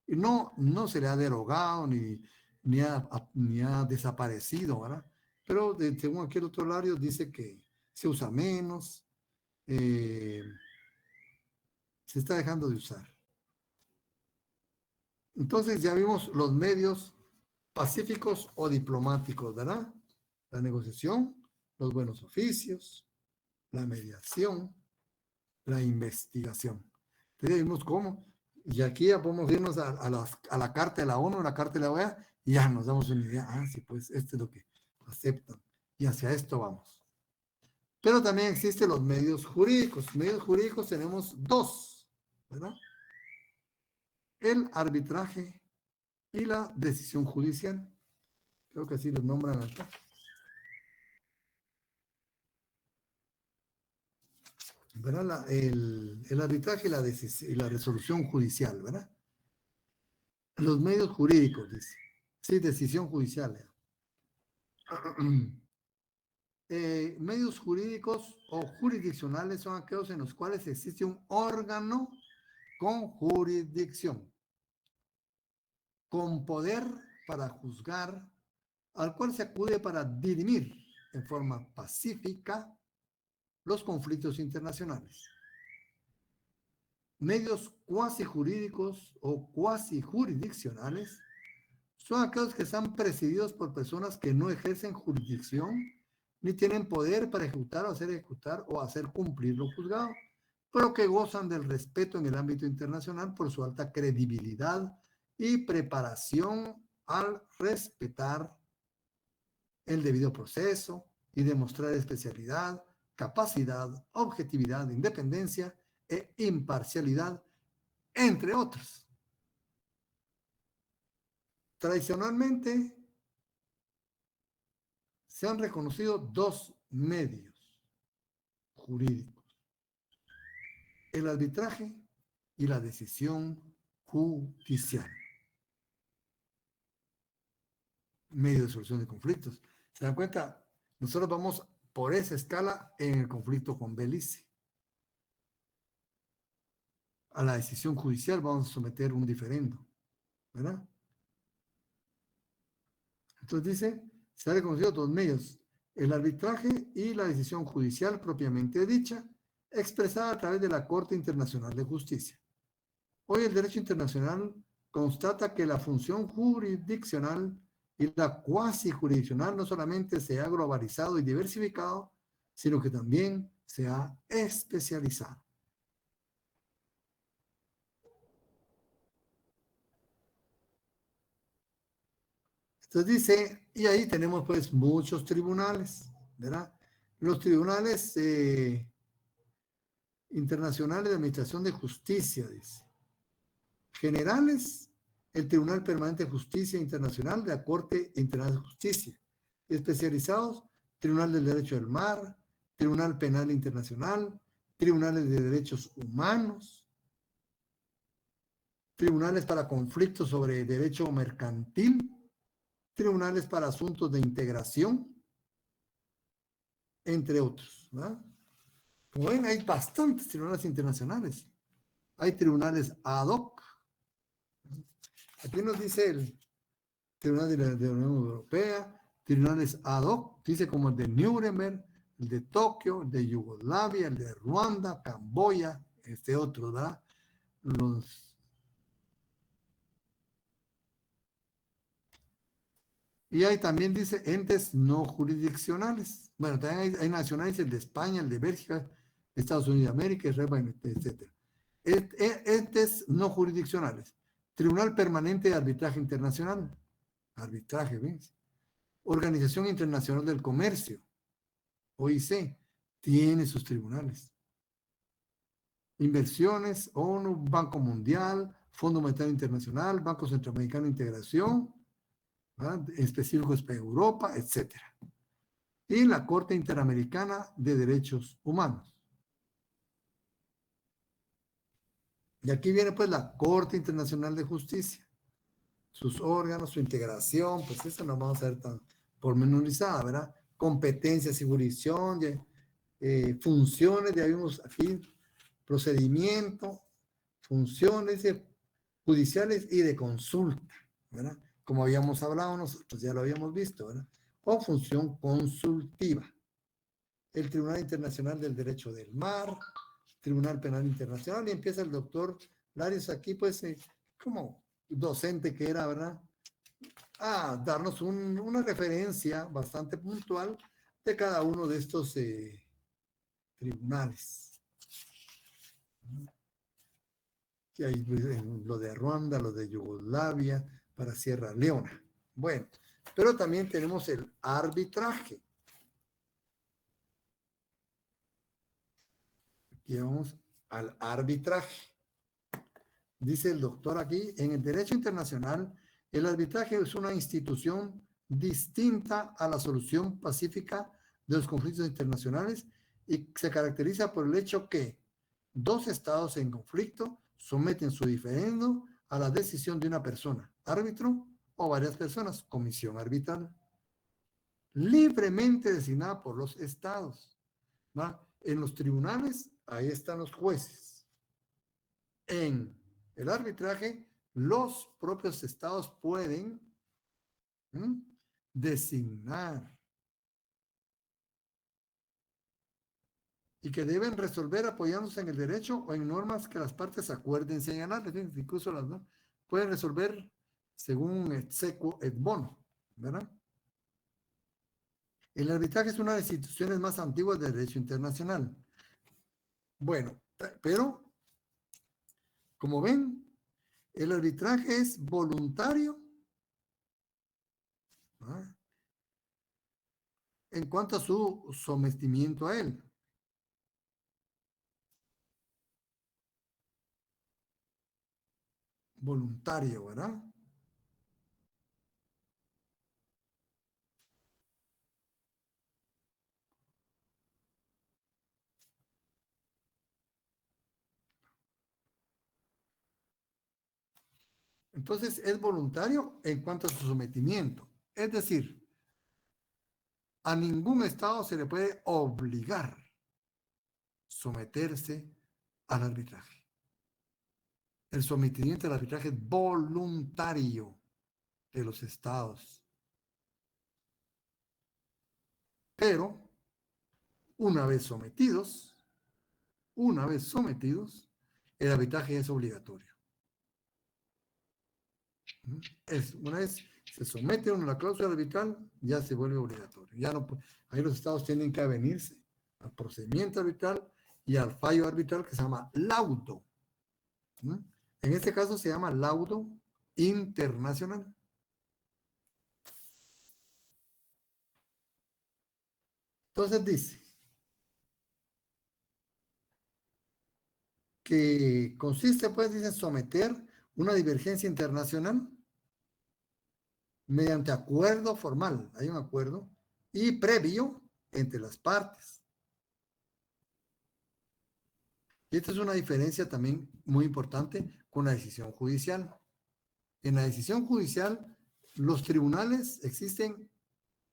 Y no se le ha derogado ni ha desaparecido, ¿verdad? Pero según aquel otro lado dice que se usa menos, se está dejando de usar. Entonces ya vimos los medios pacíficos o diplomáticos, ¿verdad? La negociación, los buenos oficios, la mediación, la investigación. Entonces vimos cómo, y aquí ya podemos irnos a la Carta de la ONU, a la Carta de la OEA, y ya nos damos una idea, sí, pues esto es lo que aceptan, y hacia esto vamos. Pero también existen los medios jurídicos. Medios jurídicos tenemos dos, ¿verdad? El arbitraje y la decisión judicial. Creo que así los nombran acá. ¿Verdad? El arbitraje y la resolución judicial, ¿verdad? Los medios jurídicos, dice. Sí, decisión judicial. Medios jurídicos o jurisdiccionales son aquellos en los cuales existe un órgano con jurisdicción, con poder para juzgar, al cual se acude para dirimir en forma pacífica los conflictos internacionales. Medios cuasi jurídicos o cuasi jurisdiccionales son aquellos que están presididos por personas que no ejercen jurisdicción ni tienen poder para ejecutar o hacer ejecutar o hacer cumplir lo juzgado, pero que gozan del respeto en el ámbito internacional por su alta credibilidad y preparación al respetar el debido proceso y demostrar especialidad, capacidad, objetividad, independencia e imparcialidad, entre otros. Tradicionalmente se han reconocido dos medios jurídicos: el arbitraje y la decisión judicial. Medio de solución de conflictos. ¿Se dan cuenta? Nosotros vamos por esa escala en el conflicto con Belice. A la decisión judicial vamos a someter un diferendo, ¿verdad? Entonces dice, se han reconocido dos medios: el arbitraje y la decisión judicial propiamente dicha, expresada a través de la Corte Internacional de Justicia. Hoy el derecho internacional constata que la función jurisdiccional y la cuasi jurisdiccional no solamente se ha globalizado y diversificado, sino que también se ha especializado. Entonces dice, y ahí tenemos pues muchos tribunales, ¿verdad? Los tribunales internacionales de administración de justicia, dice. Generales, el Tribunal Permanente de Justicia Internacional de la Corte Internacional de Justicia. Especializados, Tribunal del Derecho del Mar, Tribunal Penal Internacional, tribunales de derechos humanos, tribunales para conflictos sobre derecho mercantil, tribunales para asuntos de integración, entre otros, ¿verdad? Como ven, hay bastantes tribunales internacionales. Hay tribunales ad hoc. Aquí nos dice el Tribunal de la Unión Europea, tribunales ad hoc, dice como el de Nuremberg, el de Tokio, el de Yugoslavia, el de Ruanda, Camboya, este otro, ¿verdad? Y hay también, dice, entes no jurisdiccionales. Bueno, también hay nacionales, el de España, el de Bélgica, Estados Unidos de América, Israel, etc. Entes no jurisdiccionales. Tribunal Permanente de Arbitraje Internacional. Arbitraje, ¿ves? Organización Internacional del Comercio, OIC, tiene sus tribunales. Inversiones, ONU, Banco Mundial, Fondo Monetario Internacional, Banco Centroamericano de Integración, ¿verdad? Específicos para Europa, etc. Y la Corte Interamericana de Derechos Humanos. Y aquí viene pues la Corte Internacional de Justicia, sus órganos, su integración, pues eso no vamos a ver tan pormenorizada, ¿verdad? Competencias y jurisdicción, funciones, ya vimos aquí, procedimiento, funciones judiciales y de consulta, ¿verdad? Como habíamos hablado nosotros, ya lo habíamos visto, ¿verdad? O función consultiva. El Tribunal Internacional del Derecho del Mar, Tribunal Penal Internacional, y empieza el doctor Larios aquí, pues, como docente que era, ¿verdad? A darnos una referencia bastante puntual de cada uno de estos tribunales. Que hay pues, lo de Ruanda, lo de Yugoslavia, para Sierra Leona. Bueno, pero también tenemos el arbitraje. Aquí vamos al arbitraje. Dice el doctor aquí, en el derecho internacional, el arbitraje es una institución distinta a la solución pacífica de los conflictos internacionales y se caracteriza por el hecho que dos estados en conflicto someten su diferendo a la decisión de una persona, árbitro, o varias personas, comisión arbitral, libremente designada por los estados, ¿va? En los tribunales, ahí están los jueces. En el arbitraje, los propios estados pueden designar y que deben resolver apoyándose en el derecho o en normas que las partes acuerden señalar. Incluso las dos pueden resolver según et sequo et bono, ¿verdad? El arbitraje es una de las instituciones más antiguas del derecho internacional. Bueno, pero como ven, el arbitraje es voluntario, ¿verdad? En cuanto a su sometimiento a él. Voluntario, ¿verdad? Entonces es voluntario en cuanto a su sometimiento. Es decir, a ningún Estado se le puede obligar someterse al arbitraje. El sometimiento al arbitraje es voluntario de los Estados. Pero una vez sometidos, el arbitraje es obligatorio. Una vez se somete uno a la cláusula arbitral, ya se vuelve obligatorio. Ya no, ahí los estados tienen que avenirse al procedimiento arbitral y al fallo arbitral que se llama laudo. En este caso se llama laudo internacional. Entonces dice que consiste, pues, dice, someter una divergencia internacional mediante acuerdo formal, hay un acuerdo, y previo entre las partes. Y esta es una diferencia también muy importante con la decisión judicial. En la decisión judicial, los tribunales existen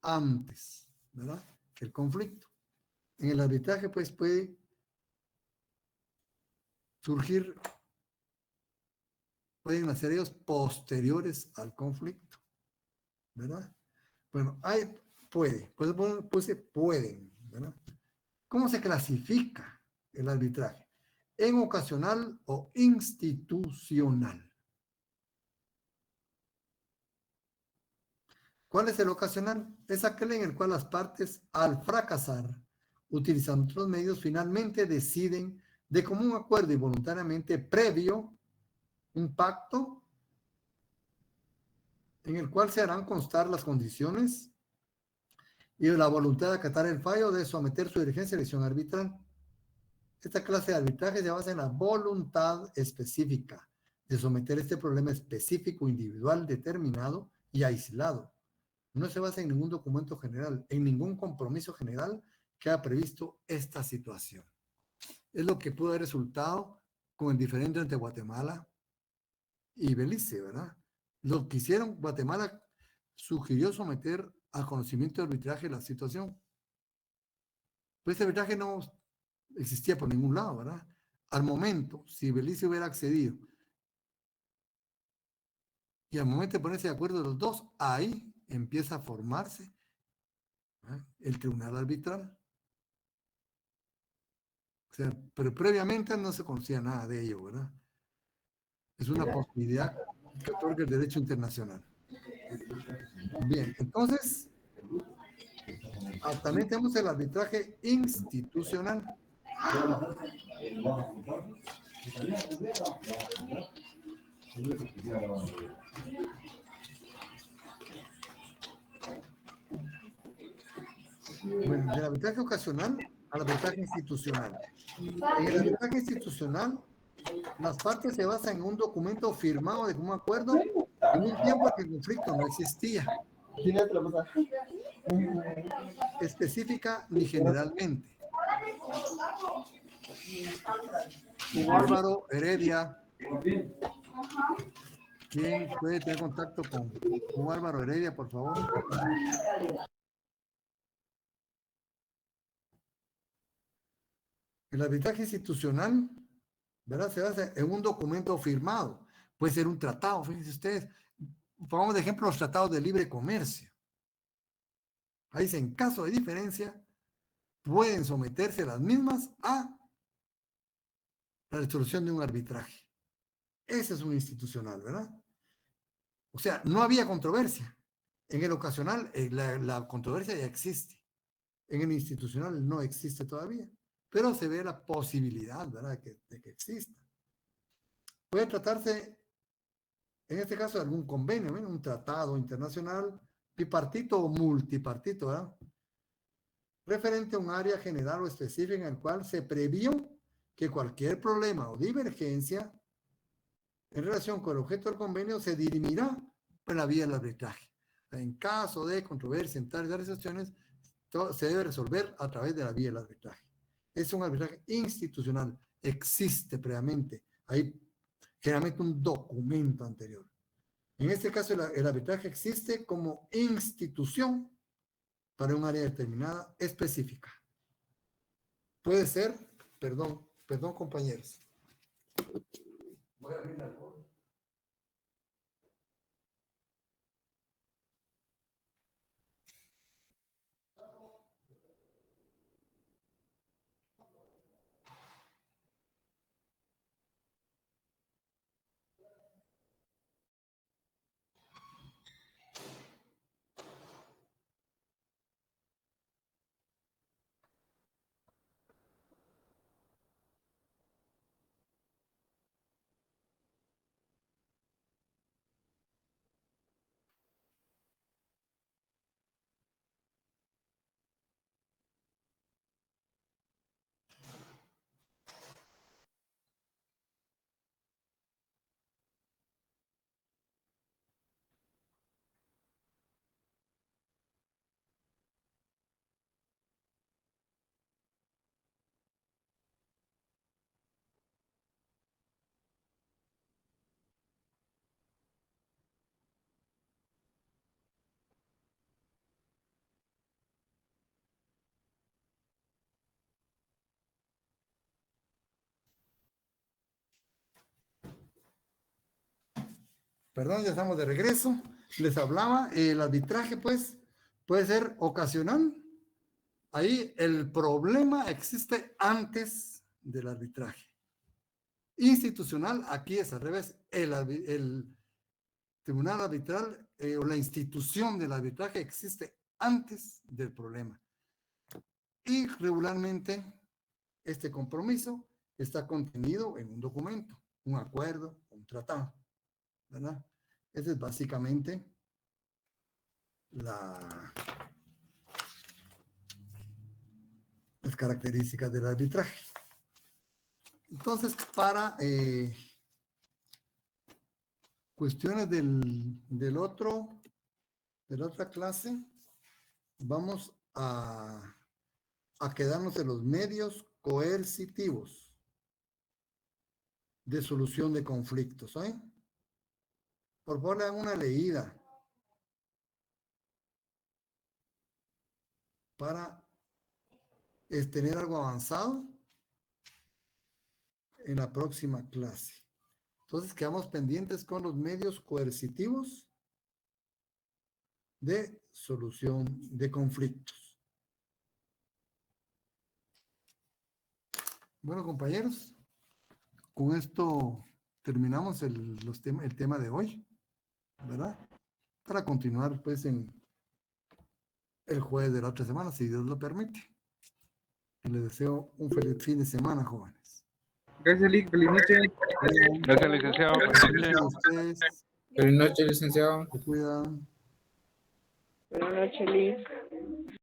antes, ¿verdad?, que el conflicto. En el arbitraje, pues, puede surgir, pueden nacer ellos posteriores al conflicto, ¿verdad? Bueno, pueden, ¿verdad? ¿Cómo se clasifica el arbitraje? ¿En ocasional o institucional? ¿Cuál es el ocasional? Es aquel en el cual las partes, al fracasar, utilizando otros medios, finalmente deciden de común acuerdo y voluntariamente previo un pacto en el cual se harán constar las condiciones y la voluntad de acatar el fallo de someter su dirigencia a elección arbitral. Esta clase de arbitraje se basa en la voluntad específica de someter este problema específico, individual, determinado y aislado. No se basa en ningún documento general, en ningún compromiso general que haya previsto esta situación. Es lo que pudo haber resultado con el diferendo entre Guatemala y Belice, ¿verdad? Lo que hicieron, Guatemala sugirió someter al conocimiento de arbitraje la situación. Pues este arbitraje no existía por ningún lado, ¿verdad? Al momento, si Belice hubiera accedido y al momento de ponerse de acuerdo los dos, ahí empieza a formarse, ¿verdad?, el tribunal arbitral. O sea, pero previamente no se conocía nada de ello, ¿verdad? Es una posibilidad que otorga el derecho internacional. Bien, entonces, también tenemos el arbitraje institucional. Bueno, del arbitraje ocasional al arbitraje institucional. En el arbitraje institucional, las partes se basan en un documento firmado de común acuerdo en un tiempo en que el conflicto no existía, específica ni generalmente. Hugo Álvaro Heredia, ¿quién puede tener contacto con Hugo Álvaro Heredia, por favor? El arbitraje institucional, ¿verdad?, se basa en un documento firmado. Puede ser un tratado, fíjense ustedes. Pongamos de ejemplo los tratados de libre comercio. Ahí dice, en caso de diferencia, pueden someterse las mismas a la resolución de un arbitraje. Ese es un institucional, ¿verdad? O sea, no había controversia. En el ocasional, la controversia ya existe. En el institucional no existe todavía, pero se ve la posibilidad, ¿verdad?, de que exista. Puede tratarse, en este caso, de algún convenio, ¿verdad?, un tratado internacional, bipartito o multipartito, ¿verdad?, referente a un área general o específica en el cual se previó que cualquier problema o divergencia en relación con el objeto del convenio se dirimirá por la vía del arbitraje. En caso de controversia en tales situaciones, se debe resolver a través de la vía del arbitraje. Es un arbitraje institucional, existe previamente, hay generalmente un documento anterior. En este caso, el arbitraje existe como institución para un área determinada específica. Puede ser, perdón compañeros. Voy a abrir la puerta. Perdón, ya estamos de regreso. Les hablaba, el arbitraje, pues, puede ser ocasional. Ahí el problema existe antes del arbitraje. Institucional, aquí es al revés. El tribunal arbitral o la institución del arbitraje existe antes del problema. Y regularmente este compromiso está contenido en un documento, un acuerdo, un tratado, ¿verdad? Esa es básicamente las características del arbitraje. Entonces, para cuestiones de la otra clase, vamos a quedarnos en los medios coercitivos de solución de conflictos. ¿Eh? Por favor, le hagan una leída para tener algo avanzado en la próxima clase. Entonces, quedamos pendientes con los medios coercitivos de solución de conflictos. Bueno, compañeros, con esto terminamos el tema de hoy, ¿verdad? Para continuar, pues, en el jueves de la otra semana, si Dios lo permite. Les deseo un feliz fin de semana, jóvenes. Gracias, Lick. Feliz noche. Gracias, licenciado. Feliz noche a ustedes. Feliz noche, licenciado. Se cuidan. Buenas noches, Lick.